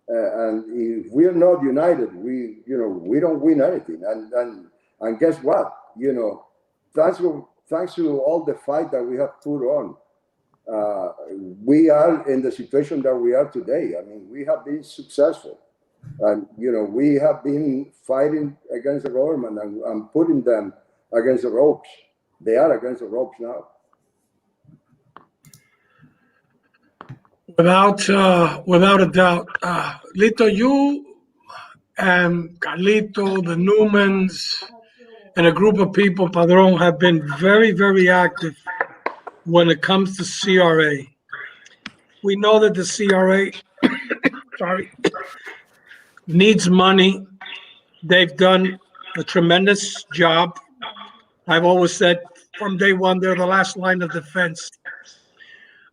And if we're not united, we don't win anything. And guess what? Thanks to all the fight that we have put on, we are in the situation that we are today. I mean, we have been successful, and we have been fighting against the government and putting them against the ropes. They are against the ropes now. Without a doubt, Lito, you and Carlito, the Newmans, and a group of people, Padron, have been very, very active when it comes to CRA. We know that the CRA, needs money. They've done a tremendous job. I've always said from day one, they're the last line of defense.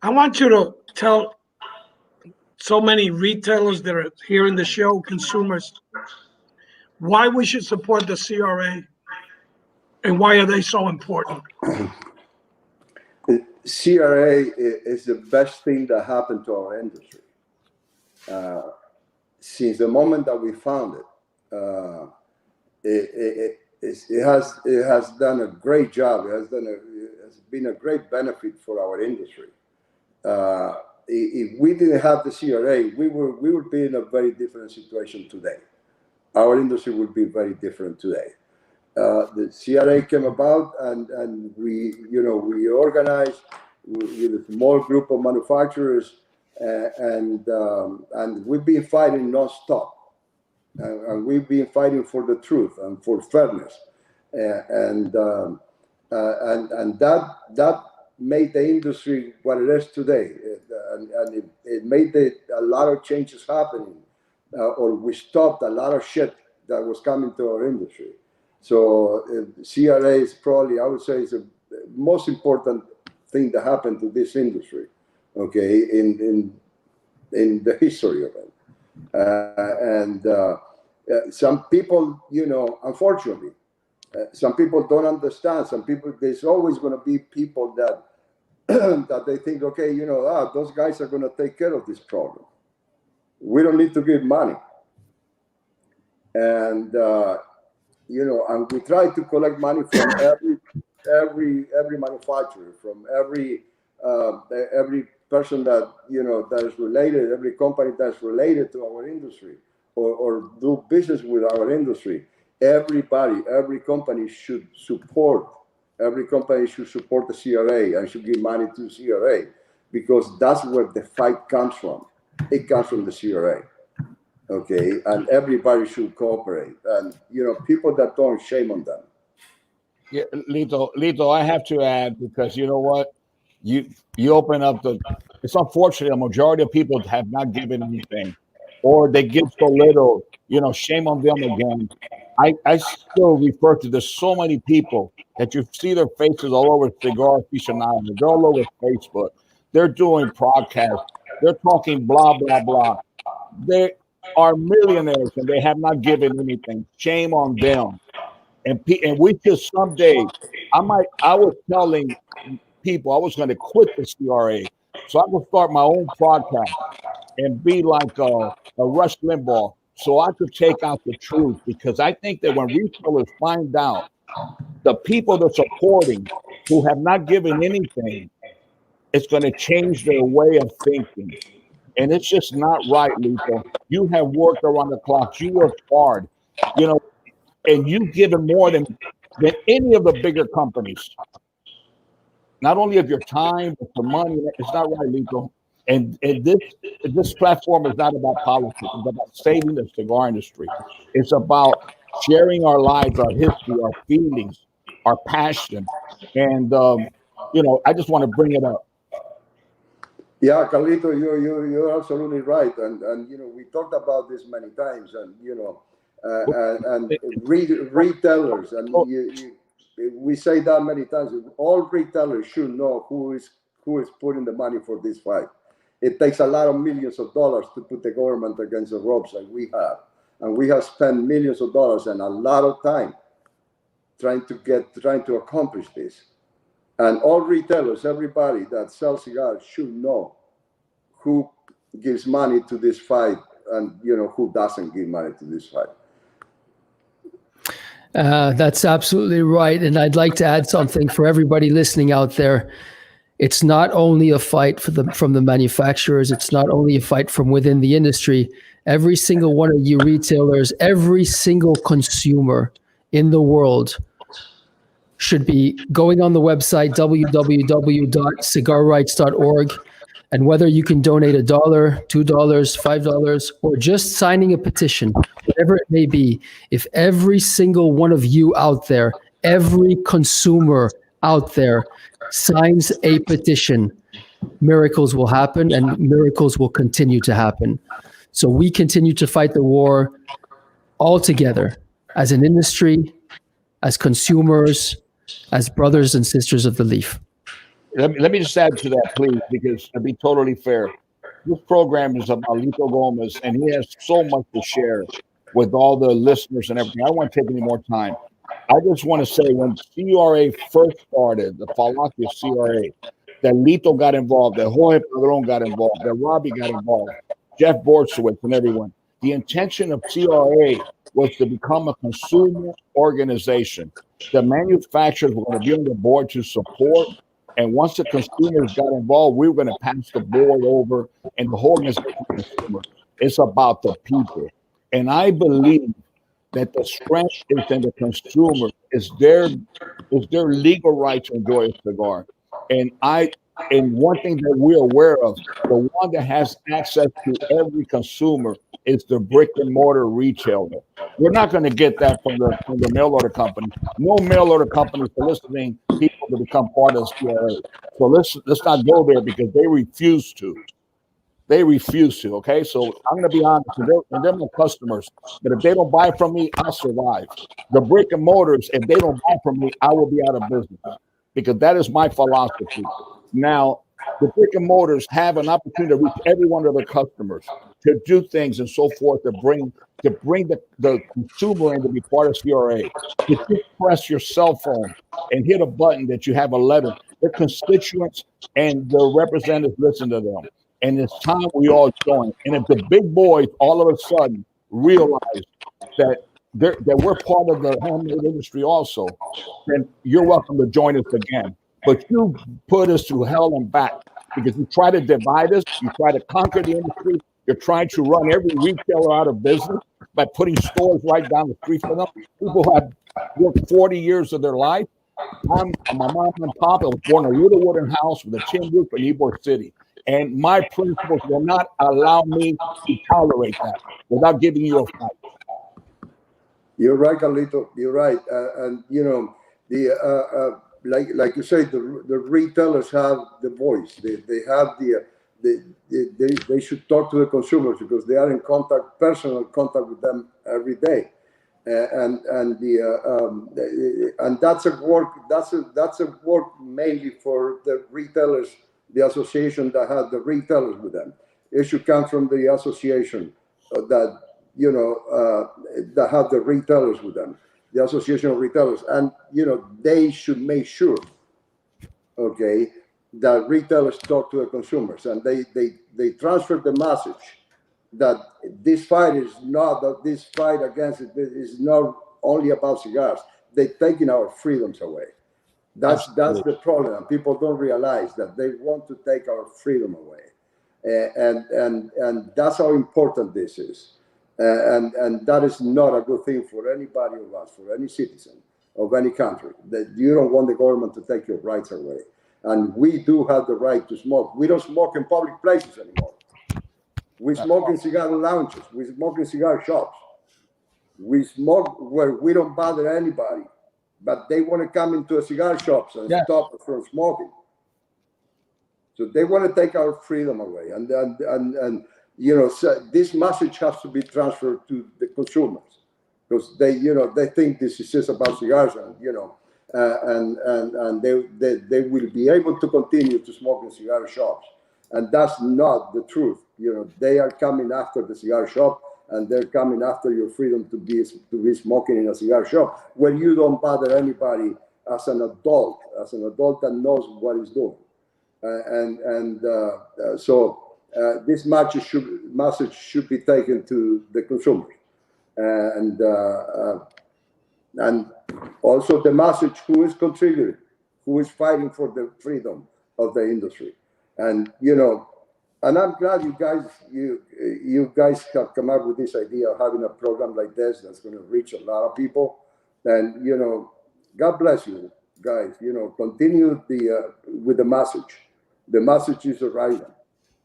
I want you to tell so many retailers that are hearing the show, consumers, why we should support the CRA and why are they so important? The CRA is the best thing that happened to our industry. Since the moment that we found it, it has done a great job. It has been a great benefit for our industry. If we didn't have the CRA, we would be in a very different situation today. Our industry would be very different today. The CRA came about, and we organized with a small group of manufacturers, and we've been fighting nonstop, and we've been fighting for the truth and for fairness, and that made the industry what it is today, and it made a lot of changes happening, or we stopped a lot of shit that was coming to our industry. So CRA is probably, I would say, is the most important thing that happened to this industry, okay, in the history of it. Some people, unfortunately, some people don't understand. Some people, there's always going to be people that that they think, okay, those guys are going to take care of this problem. We don't need to give money. And and we try to collect money from every manufacturer, from every person that that is related, every company that's related to our industry, or do business with our industry. Everybody, every company should support. Every company should support the CRA and should give money to CRA, because that's where the fight comes from. It comes from the CRA. Okay, and everybody should cooperate. And people that don't, shame on them. Yeah, Lito, I have to add, because you know what, you open up it's unfortunate a majority of people have not given anything, or they give so little. Shame on them again. I still refer to, there's so many people that you see their faces all over Cigar Aficionado. They're all over Facebook. They're doing podcasts. They're talking blah blah blah. They are millionaires and they have not given anything. Shame on them. And we just someday, I was telling people I was going to quit the CRA, so I could start my own podcast and be like a Rush Limbaugh, so I could take out the truth. Because I think that when retailers find out the people they're supporting who have not given anything, it's going to change their way of thinking. And it's just not right, Lito. You have worked around the clock. You worked hard, and you've given more than any of the bigger companies. Not only of your time, but for money. It's not right, Lito. And this platform is not about politics. It's about saving the cigar industry. It's about sharing our lives, our history, our feelings, our passion. And, I just want to bring it up. Yeah, Carlito, you're absolutely right, and we talked about this many times, and retailers, and we say that many times. All retailers should know who is putting the money for this fight. It takes a lot of millions of dollars to put the government against the ropes like we have, and we have spent millions of dollars and a lot of time trying to accomplish this. And all retailers, everybody that sells cigars should know who gives money to this fight and who doesn't give money to this fight. That's absolutely right. And I'd like to add something for everybody listening out there. It's not only a fight from the manufacturers. It's not only a fight from within the industry. Every single one of you retailers, every single consumer in the world should be going on the website www.cigarrights.org, and whether you can donate $1, $2, $5, or just signing a petition, whatever it may be, if every single one of you out there, every consumer out there signs a petition, miracles will happen and miracles will continue to happen. So we continue to fight the war all together as an industry, as consumers, as brothers and sisters of the leaf. Let me just add to that, please, because to be totally fair, this program is about Lito Gomez, and he has so much to share with all the listeners and everything. I don't want to take any more time. I just want to say when CRA first started, the philosophy of CRA, that Lito got involved, that Jorge Padron got involved, that Robbie got involved, Jeff Borchowitz and everyone. The intention of CRA was to become a consumer organization. The manufacturers were going to be on the board to support. And once the consumers got involved, we were going to pass the board over, and the whole consumer. It's about the people. And I believe that the strength is in the consumer, is their legal right to enjoy a cigar. And one thing that we're aware of, the one that has access to every consumer is the brick and mortar retailer. We're not going to get that from the mail order company. No mail order company is soliciting people to become part of the CRA. So let's not go there because they refuse to. They refuse to. Okay, so I'm going to be honest, and they're my customers. But if they don't buy from me, I'll survive. The brick and mortars, if they don't buy from me, I will be out of business because that is my philosophy. Now, the brick and mortars have an opportunity to reach every one of their customers, to do things and so forth, to bring the consumer in to be part of CRA. If you press your cell phone and hit a button that you have a letter, their constituents and the representatives listen to them. And it's time we all join. And if the big boys all of a sudden realize that we're part of the handmade industry also, then you're welcome to join us again. But you put us through hell and back because you try to divide us. You try to conquer the industry. You're trying to run every retailer out of business by putting stores right down the street for them. People who have worked 40 years of their life. My mom and pop was born in a little wooden house with a tin roof in Ybor City. And my principles will not allow me to tolerate that without giving you a fight. You're right, Carlito. You're right. And like you say, the retailers have the voice. They have they should talk to the consumers because they are in personal contact with them every day, and that's a work mainly for the retailers, the association that has the retailers with them. It should come from the association that have the retailers with them. The association of retailers, and they should make sure, okay, that retailers talk to the consumers and they transfer the message that this fight against it is not only about cigars. They're taking our freedoms away. That's the problem, and people don't realize that they want to take our freedom away, and that's how important this is. And that is not a good thing for anybody of us, for any citizen of any country, that you don't want the government to take your rights away. And we do have the right to smoke. We don't smoke in public places anymore. We smoke in cigar lounges. We smoke in cigar shops. We smoke where we don't bother anybody, but they want to come into a cigar shops and stop us from smoking. So they want to take our freedom away, and you know, so this message has to be transferred to the consumers, because they, you know, they think this is just about cigars, and you know, and they will be able to continue to smoke in cigar shops, and that's not the truth. You know, they are coming after the cigar shop, and they're coming after your freedom to be smoking in a cigar shop where you don't bother anybody as an adult that knows what he's doing. So this message should be taken to the consumers, and also the message who is contributing, who is fighting for the freedom of the industry. And you know, and I'm glad you guys have come up with this idea of having a program like this that's going to reach a lot of people. And you know, God bless you guys. You know, continue with the message. The message is the right one.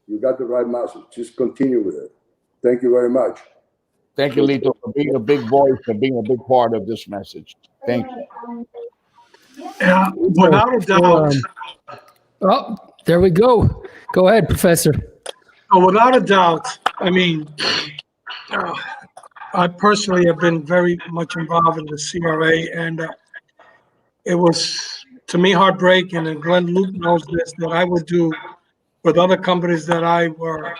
You got the right message. Just continue with it. Thank you very much. Thank you, Lito, for being a big voice and being a big part of this message. Thank you. Without a doubt. Oh, there we go. Go ahead, Professor. Without a doubt. I mean, I personally have been very much involved in the CRA, and it was, to me, heartbreaking, and Glenn Luke knows this, that I would do with other companies that I work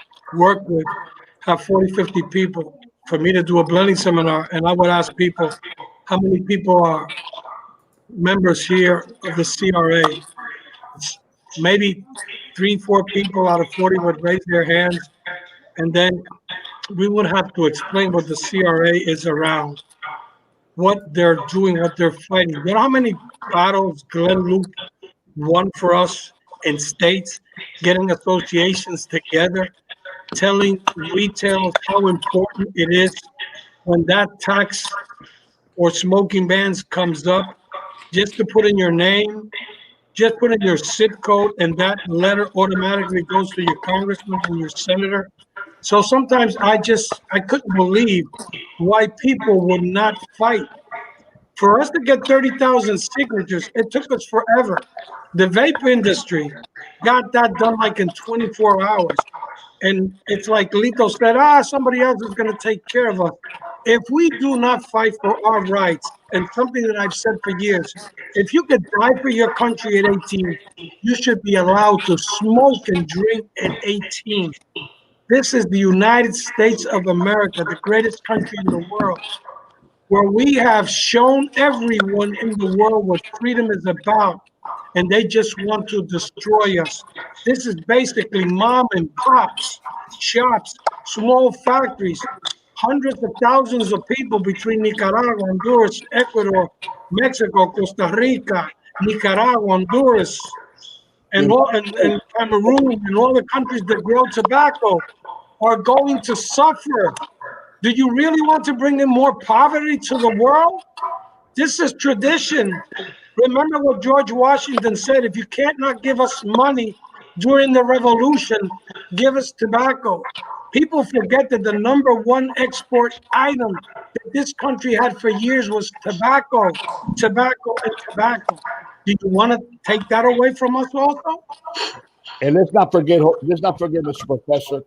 with, have 40, 50 people, for me to do a blending seminar, and I would ask people, how many people are members here of the CRA? Maybe 3, 4 people out of 40 would raise their hands, and then we would have to explain what the CRA is around, what they're doing, what they're fighting. You know how many battles Glenn Luke won for us in states, getting associations together, telling retailers how important it is when that tax or smoking bans comes up, just to put in your name, just put in your zip code, and that letter automatically goes to your congressman and your senator. So sometimes I couldn't believe why people would not fight. For us to get 30,000 signatures, it took us forever. The vape industry got that done like in 24 hours. And it's like Lito said, somebody else is going to take care of us. If we do not fight for our rights, and something that I've said for years, if you could die for your country at 18, you should be allowed to smoke and drink at 18. This is the United States of America, the greatest country in the world, where we have shown everyone in the world what freedom is about, and they just want to destroy us. This is basically mom and pops, shops, small factories, hundreds of thousands of people between Nicaragua, Honduras, Ecuador, Mexico, Costa Rica, Nicaragua, Honduras, and Cameroon, and all the countries that grow tobacco are going to suffer. Do you really want to bring in more poverty to the world? This is tradition. Remember what George Washington said, if you can't not give us money during the revolution, give us tobacco. People forget that the #1 export item that this country had for years was tobacco, tobacco, and tobacco. Do you want to take that away from us also? And let's not forget, Mr. Professor,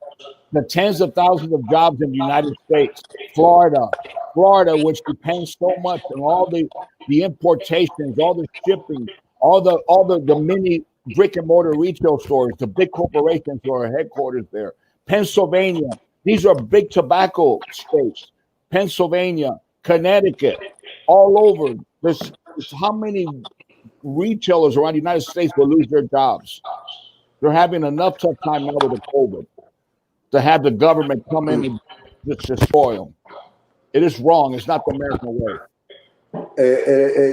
the tens of thousands of jobs in the United States, Florida, which depends so much on all the importations, all the shipping, all the mini brick and mortar retail stores, the big corporations who are headquarters there. Pennsylvania, these are big tobacco states. Pennsylvania, Connecticut, all over. There's how many retailers around the United States will lose their jobs? They're having enough tough time now with the COVID to have the government come in and just destroy them. It is wrong. It's not the American way.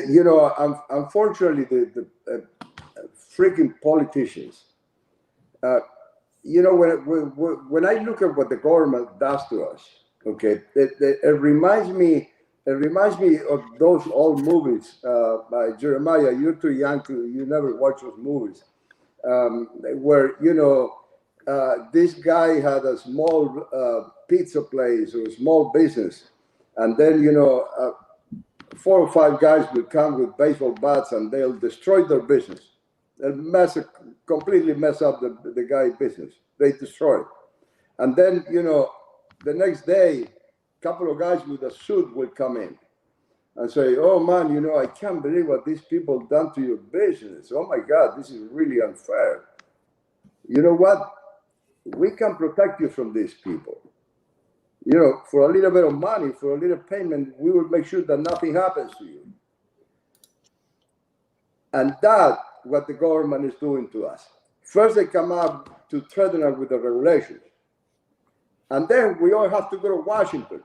You know, unfortunately, the freaking politicians. You know, when I look at what the government does to us, okay, it reminds me of those old movies by Jeremiah. You're too young you never watch those movies, where you know this guy had a small pizza place or a small business, and then you know 4 or 5 guys will come with baseball bats and they'll destroy their business. They'll completely mess up the guy's business. They destroy it. And then, the next day, a couple of guys with a suit will come in and say, oh man, I can't believe what these people done to your business. Oh my God, this is really unfair. You know what? We can protect you from these people. For a little bit of money, for a little payment, we will make sure that nothing happens to you. And that's what the government is doing to us. First, they come up to threaten us with the regulations. And then we all have to go to Washington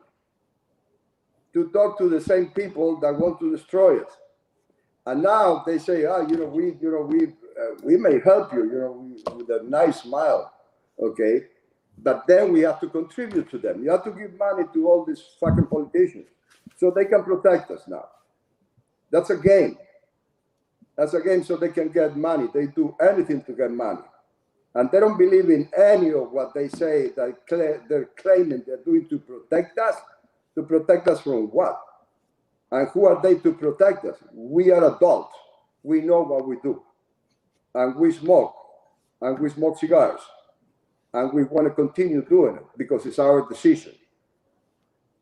to talk to the same people that want to destroy us. And now they say, we may help you, with a nice smile, okay? But then we have to contribute to them. You have to give money to all these fucking politicians so they can protect us now. That's a game. That's a game so they can get money. They do anything to get money. And they don't believe in any of what they say that they're claiming they're doing to protect us. To protect us from what? And who are they to protect us? We are adults. We know what we do. And we smoke. And we smoke cigars. And we want to continue doing it because it's our decision.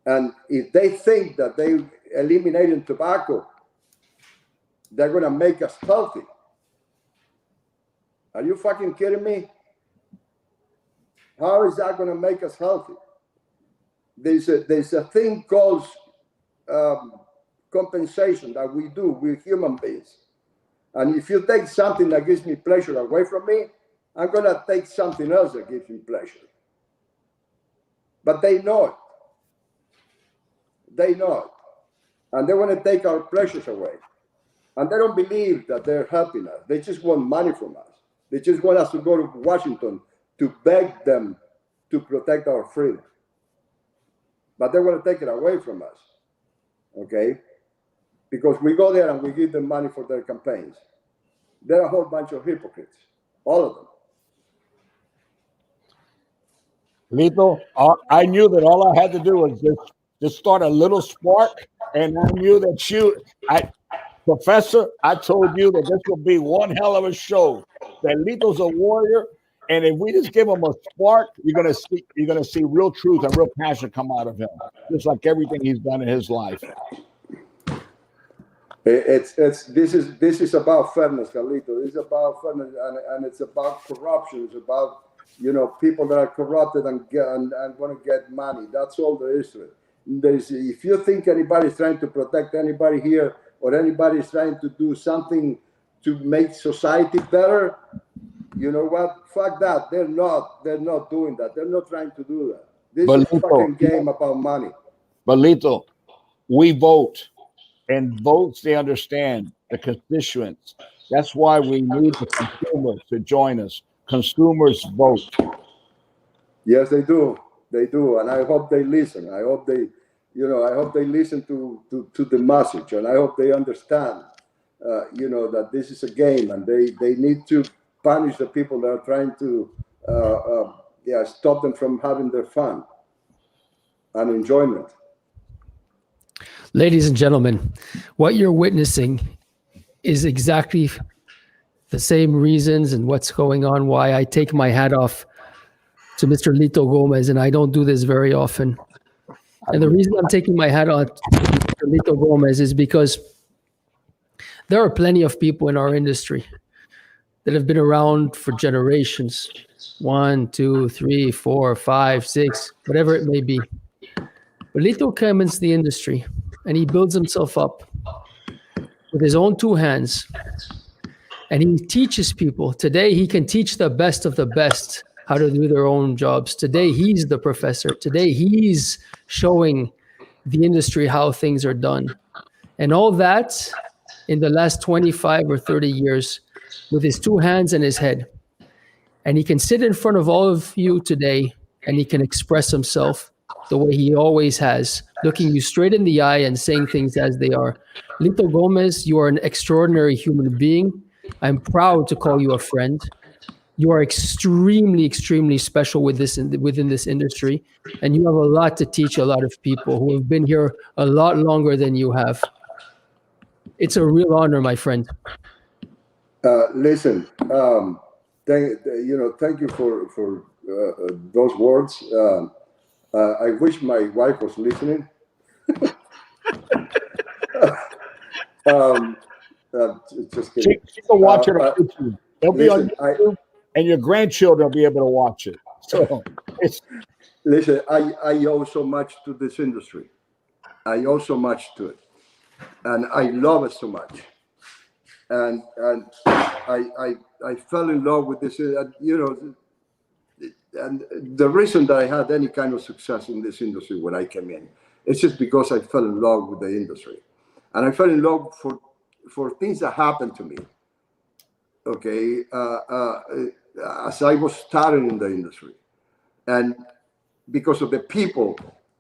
And if they think that they eliminating tobacco, they're going to make us healthy. Are you fucking kidding me? How is that going to make us healthy? There's a thing called compensation that we do with human beings. And if you take something that gives me pleasure away from me, I'm going to take something else that gives me pleasure. But they know it. They know it. And they want to take our pleasures away. And they don't believe that they're helping us. They just want money from us. They just want us to go to Washington to beg them to protect our freedom. But they want to take it away from us. Okay? Because we go there and we give them money for their campaigns. They're a whole bunch of hypocrites. All of them. Lito, I knew that all I had to do was just start a little spark, and I knew that Professor, I told you that this will be one hell of a show. That Lito's a warrior, and if we just give him a spark, you're gonna see real truth and real passion come out of him, just like everything he's done in his life. This is about fairness, Carlito. This is about fairness, and it's about corruption. It's about people that are corrupted and want to get money. That's all there is to it. If you think anybody's trying to protect anybody here, or anybody's trying to do something to make society better, you know what? Fuck that. They're not doing that. They're not trying to do that. This is a fucking game about money. But Lito, we vote, and votes, they understand the constituents. That's why we need the consumers to join us. Consumers vote. Yes, they do. They do, and I hope they listen. I hope they listen to the message, and I hope they understand, that this is a game, and they need to punish the people that are trying to, stop them from having their fun and enjoyment. Ladies and gentlemen, what you're witnessing is exactly the same reasons and what's going on, why I take my hat off to Mr. Lito Gomez, and I don't do this very often. And the reason I'm taking my hat off to Mr. Lito Gomez is because there are plenty of people in our industry that have been around for generations, 1, 2, 3, 4, 5, 6, whatever it may be. But Lito came into the industry and he builds himself up with his own two hands. And he teaches people. Today, he can teach the best of the best how to do their own jobs. Today, he's the professor. Today, he's showing the industry how things are done. And all that in the last 25 or 30 years with his two hands and his head. And he can sit in front of all of you today and he can express himself the way he always has, looking you straight in the eye and saying things as they are. Lito Gomez, you are an extraordinary human being. I'm proud to call you a friend. You are extremely, extremely special within this industry, and you have a lot to teach a lot of people who have been here a lot longer than you have. It's a real honor, my friend. Listen, thank you for those words. I wish my wife was listening. Just kidding. She can watch it on YouTube. It'll be on Listen, YouTube, and your grandchildren will be able to watch it. So it's Listen, I owe so much to this industry. I owe so much to it, and I love it so much. And I fell in love with this. And the reason that I had any kind of success in this industry when I came in, it's just because I fell in love with the industry, and I fell in love for things that happened to me. Okay, as I was starting in the industry, and because of the people,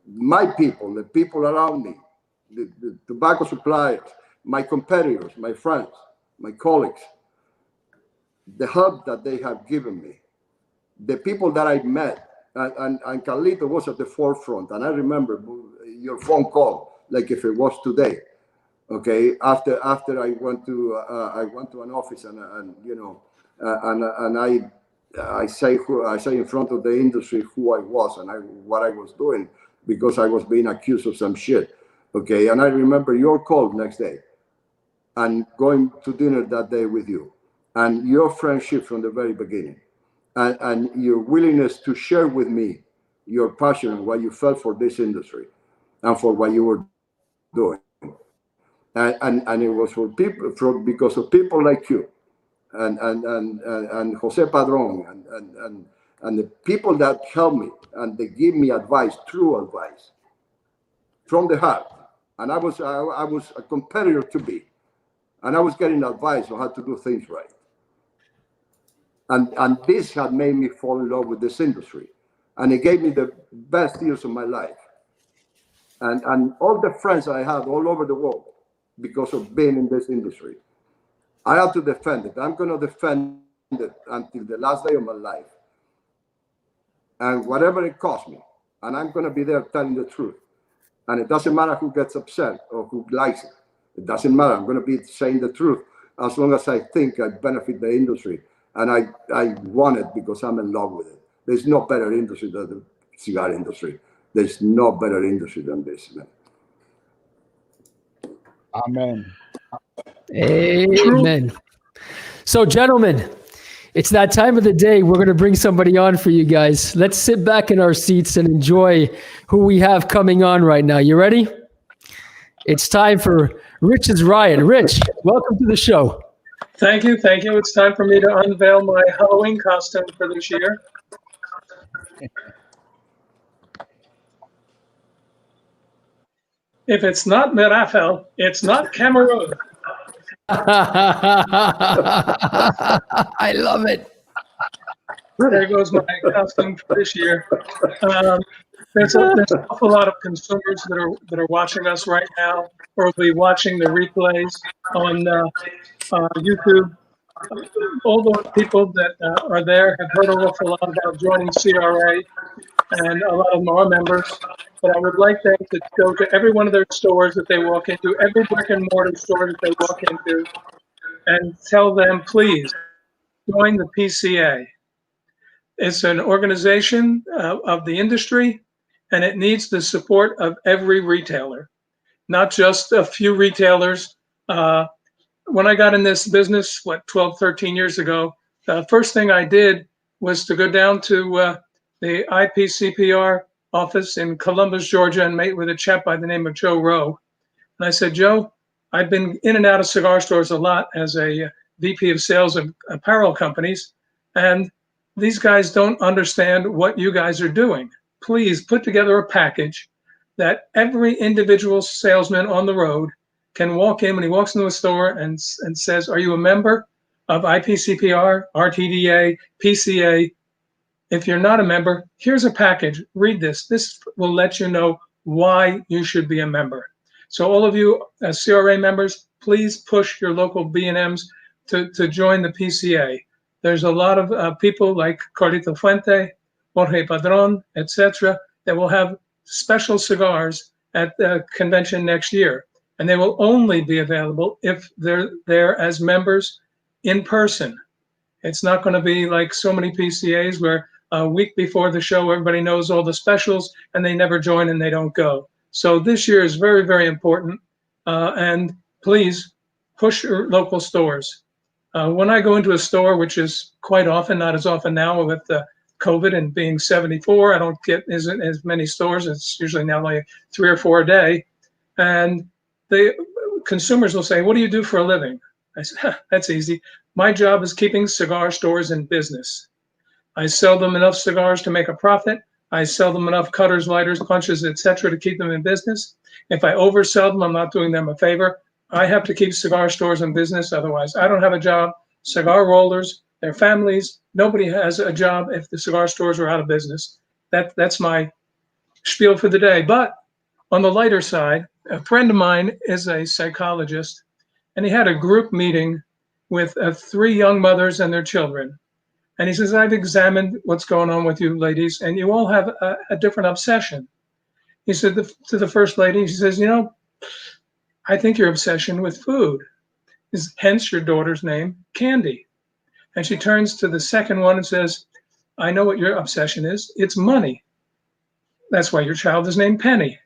the people around me, the tobacco suppliers, my competitors, my friends, my colleagues, the help that they have given me, the people that I met, and Carlito was at the forefront. And I remember your phone call like if it was today. Okay, after I went to an office and I say in front of the industry who I was and what I was doing, because I was being accused of some shit. Okay, and I remember your call next day and going to dinner that day with you, and your friendship from the very beginning, and your willingness to share with me your passion and what you felt for this industry and for what you were doing. And it was for people, because of people like you and Jose Padron and the people that help me and they give me advice, true advice from the heart. And I was a competitor to be, and I was getting advice on how to do things right. And this had made me fall in love with this industry, and it gave me the best years of my life. And all the friends I had all over the world because of being in this industry. I have to defend it. I'm going to defend it until the last day of my life. And whatever it costs me, and I'm going to be there telling the truth. And it doesn't matter who gets upset or who likes it. It doesn't matter. I'm going to be saying the truth as long as I think I benefit the industry. And I want it because I'm in love with it. There's no better industry than the cigar industry. There's no better industry than this, man. Amen. Amen. So, gentlemen, it's that time of the day. We're going to bring somebody on for you guys. Let's sit back in our seats and enjoy who we have coming on right now. You ready? It's time for Rich's Riot. Rich, welcome to the show. Thank you. Thank you. It's time for me to unveil my Halloween costume for this year. If it's not Mirafel, it's not Cameroon. I love it. There goes my costume for this year. There's an awful lot of consumers that are watching us right now, or will be watching the replays on YouTube. All the people that are there have heard an awful lot about joining CRA, and a lot of them are members. But I would like them to go to every one of their stores that they walk into, every brick and mortar store that they walk into, and tell them, please, join the PCA. It's an organization of the industry, and it needs the support of every retailer, not just a few retailers. When I got in this business, 12, 13 years ago, the first thing I did was to go down to the IPCPR office in Columbus, Georgia, and meet with a chap by the name of Joe Rowe. And I said, Joe, I've been in and out of cigar stores a lot as a VP of sales of apparel companies, and these guys don't understand what you guys are doing. Please put together a package that every individual salesman on the road can walk in when he walks into a store and says, are you a member of IPCPR, RTDA, PCA? If you're not a member, here's a package. Read this. This will let you know why you should be a member. So all of you as CRA members, please push your local B&Ms to join the PCA. There's a lot of people like Carlito Fuente, Jorge Padron, etc., that will have special cigars at the convention next year. And they will only be available if they're there as members in person. It's not going to be like so many PCAs where a week before the show, everybody knows all the specials and they never join and they don't go. So this year is very, very important. And please push your local stores. When I go into a store, which is quite often, not as often now with the COVID and being 74, I don't get as many stores. It's usually now like 3 or 4 a day. And the consumers will say, "What do you do for a living?" I said, "That's easy. My job is keeping cigar stores in business. I sell them enough cigars to make a profit. I sell them enough cutters, lighters, punches, etc. to keep them in business. If I oversell them, I'm not doing them a favor. I have to keep cigar stores in business. Otherwise, I don't have a job. Cigar rollers, their families, nobody has a job if the cigar stores are out of business." That's my spiel for the day. But on the lighter side, a friend of mine is a psychologist, and he had a group meeting with 3 young mothers and their children. And he says, "I've examined what's going on with you ladies, and you all have a different obsession." He said to the first lady, he says, "I think your obsession with food is hence your daughter's name, Candy." And she turns to the second one and says, "I know what your obsession is. It's money. That's why your child is named Penny."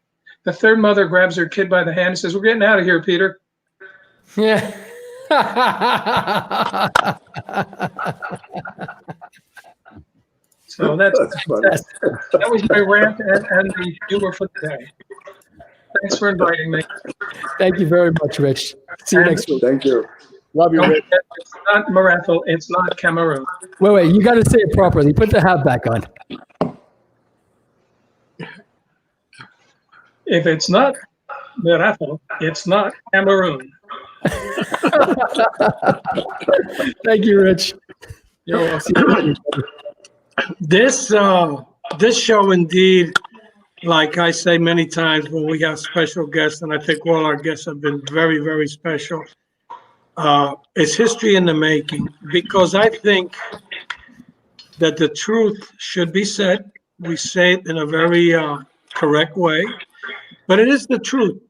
The third mother grabs her kid by the hand and says, "We're getting out of here, Peter." Yeah. So that's funny. that was my rant and the humor for today. Thanks for inviting me. Thank you very much, Rich. See you next week. Thank you. Love you, Don't Rich. forget, it's not Marathon, it's not Cameroon. Wait, you got to say it properly. Put the hat back on. If it's not Marathon, it's not Cameroon. Thank you, Rich. You're welcome. See you next week. This show indeed, like I say many times when we have special guests, and I think all our guests have been very, very special, it's history in the making, because I think that the truth should be said. We say it in a very correct way, but it is the truth.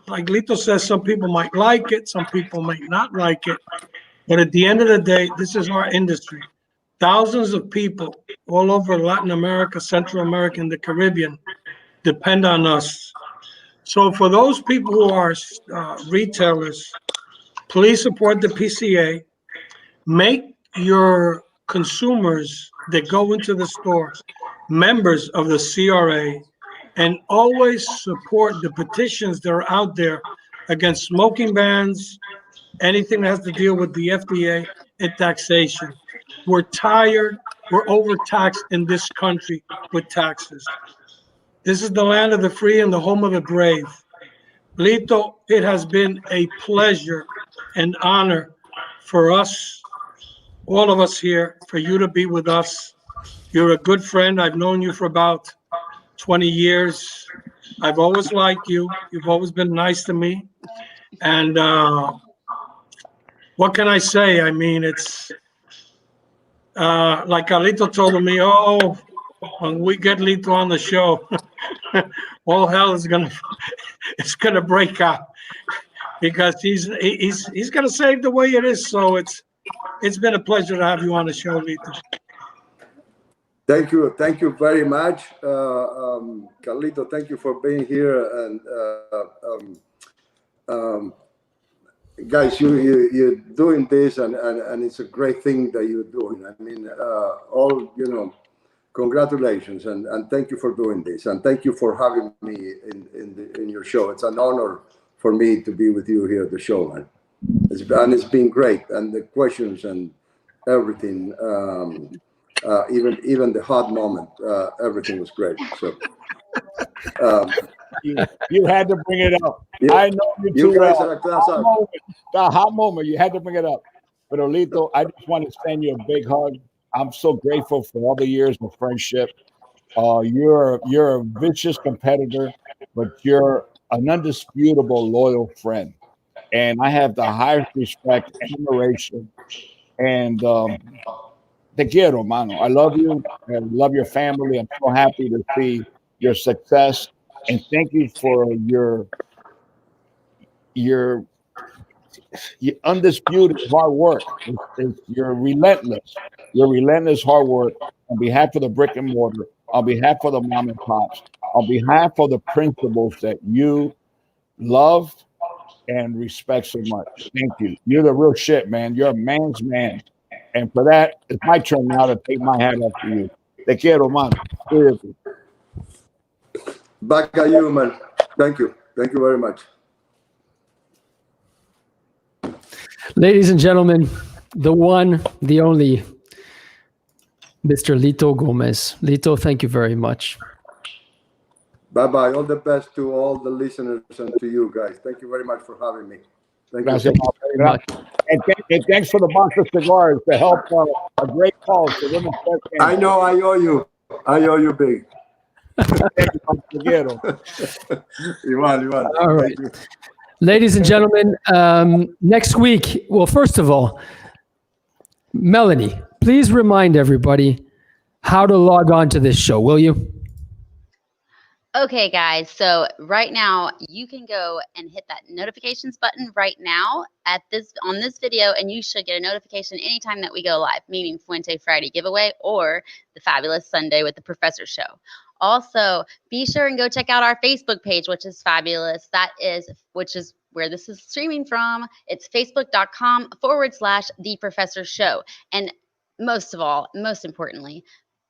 Like Lito says, some people might like it, some people might not like it, but at the end of the day, this is our industry. Thousands of people all over Latin America, Central America, and the Caribbean depend on us. So for those people who are retailers, please support the PCA. Make your consumers that go into the store members of the CRA, and always support the petitions that are out there against smoking bans, anything that has to deal with the FDA and taxation. We're tired. We're overtaxed in this country with taxes. This is the land of the free and the home of the brave. Lito, it has been a pleasure and honor for us, all of us here, for you to be with us. You're a good friend. I've known you for about 20 years. I've always liked you. You've always been nice to me. And what can I say? I mean, it's like Carlito told me, "Oh, when we get Lito on the show, all hell is it's gonna break out," because he's gonna say it the way it is. So it's been a pleasure to have you on the show, Lito. Thank you very much, Carlito. Thank you for being here, and guys, you're doing this, and it's a great thing that you're doing. I mean, congratulations, and thank you for doing this, and thank you for having me in your show. It's an honor for me to be with you here at the show, man. It's been great, and the questions and everything. Even the hot moment, everything was great. So you had to bring it up. Yeah, I know you you too guys well. are a class act. The hot moment, you had to bring it up. But Olito, I just want to send you a big hug. I'm so grateful for all the years of friendship. You're a vicious competitor, but you're an undisputable loyal friend. And I have the highest respect, admiration, and te quiero, mano. I love you. I love your family. I'm so happy to see your success, and thank you for your undisputed hard work. You're relentless. Your relentless hard work on behalf of the brick and mortar, on behalf of the mom and pops, on behalf of the principles that you love and respect so much. Thank you. You're the real shit, man. You're a man's man. And for that, it's my turn now to take my hat off to you. Te quiero, man. Seriously. Back at you, man. Thank you. Thank you very much. Ladies and gentlemen, the one, the only, Mr. Lito Gomez. Lito, thank you very much. Bye-bye. All the best to all the listeners and to you guys. Thank you very much for having me. Thank you. Gracias, and thanks for the box of cigars to help a great cause. The women's press I know I owe you. I owe you big. Igual. All right. Ladies and gentlemen, next week, well, first of all, Melanie, please remind everybody how to log on to this show, will you? Okay, guys. So right now you can go and hit that notifications button right now on this video, and you should get a notification anytime that we go live, meaning Fuente Friday giveaway or the Fabulous Sunday with the Professor Show. Also, be sure and go check out our Facebook page, which is fabulous. Which is where this is streaming from. It's facebook.com/The Professor Show. And most of all, most importantly,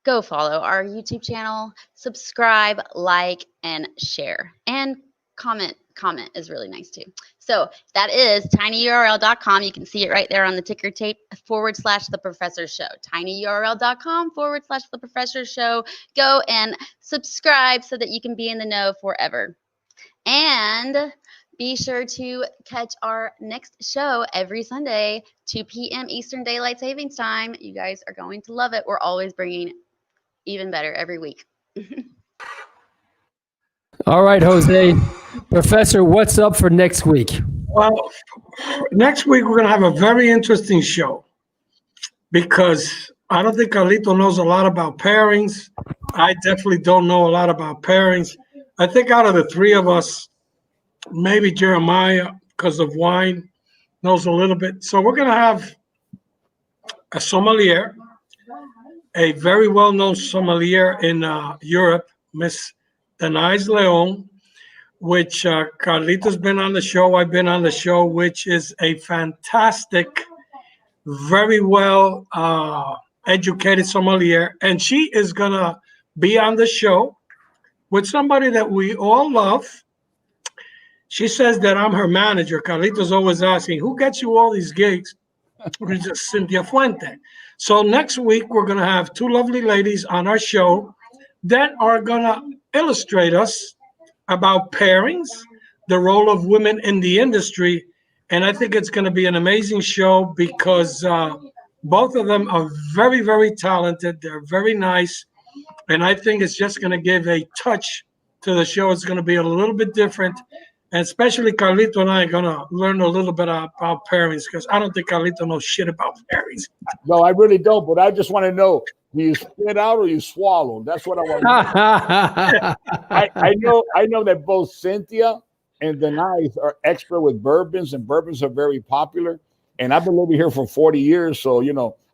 go follow our YouTube channel, subscribe, like, and share. And comment. Comment is really nice too. So that is tinyurl.com. You can see it right there on the ticker tape /The Professor Show. tinyurl.com /The Professor Show. Go and subscribe so that you can be in the know forever. And be sure to catch our next show every Sunday, 2 p.m. Eastern Daylight Savings Time. You guys are going to love it. We're always bringing even better every week. All right, Jose. Professor, what's up for next week? Well, next week we're going to have a very interesting show because I don't think Carlito knows a lot about pairings. I definitely don't know a lot about pairings. I think out of the three of us, maybe Jeremiah, because of wine, knows a little bit. So we're going to have a sommelier, a very well-known sommelier in Europe, Miss Denise Leon, which Carlito's been on the show. I've been on the show, which is a fantastic, very well educated sommelier. And she is going to be on the show with somebody that we all love. She says that I'm her manager. Carlito's always asking, who gets you all these gigs? It's just Cynthia Fuente. So next week, we're going to have two lovely ladies on our show that are going to illustrate us about pairings, the role of women in the industry. And I think it's going to be an amazing show because both of them are very, very talented. They're very nice. And I think it's just going to give a touch to the show. It's going to be a little bit different. And especially Carlito and I are going to learn a little bit about pairings because I don't think Carlito knows shit about pairings. No, I really don't. But I just want to know, do you spit out or you swallow? That's what I want to know. I know that both Cynthia and Denise are expert with bourbons, and bourbons are very popular. And I've been living here for 40 years. So,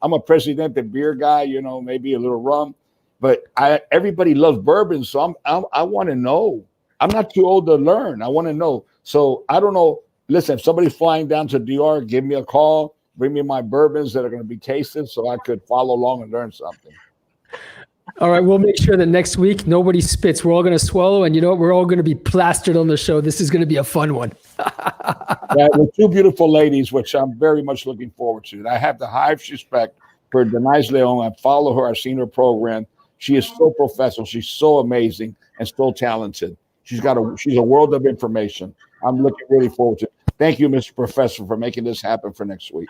I'm a Presidente beer guy, maybe a little rum. But everybody loves bourbon. So I want to know. I'm not too old to learn. I want to know. So I don't know. Listen, if somebody's flying down to DR, give me a call. Bring me my bourbons that are going to be tasted so I could follow along and learn something. All right. We'll make sure that next week nobody spits. We're all going to swallow. And we're all going to be plastered on the show. This is going to be a fun one. With two beautiful ladies, which I'm very much looking forward to. I have the highest respect for Denise Leon. I follow her. I've seen her program. She is so professional. She's so amazing and so talented. She's a world of information. I'm looking really forward to it. Thank you, Mr. Professor, for making this happen for next week.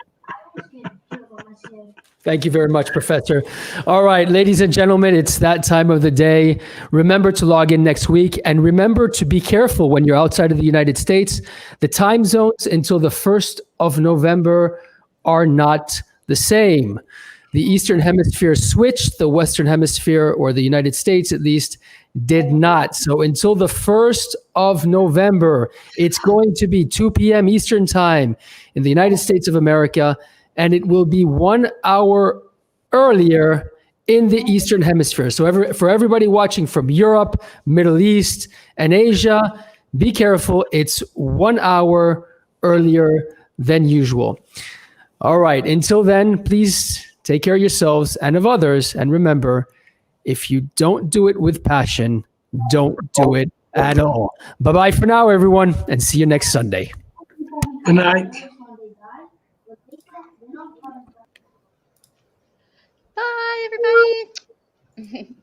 Thank you very much, Professor. All right, ladies and gentlemen, it's that time of the day. Remember to log in next week, and remember to be careful when you're outside of the United States. The time zones until the 1st of November are not the same. The Eastern Hemisphere switched. The Western Hemisphere, or the United States at least, did not. So until the 1st of November, it's going to be 2 p.m. Eastern Time in the United States of America, and it will be 1 hour earlier in the Eastern Hemisphere. So for everybody watching from Europe, Middle East, and Asia, be careful. It's 1 hour earlier than usual. All right. Until then, please take care of yourselves and of others. And remember, if you don't do it with passion, don't do it at all. Bye-bye for now, everyone, and see you next Sunday. Good night. Bye, everybody.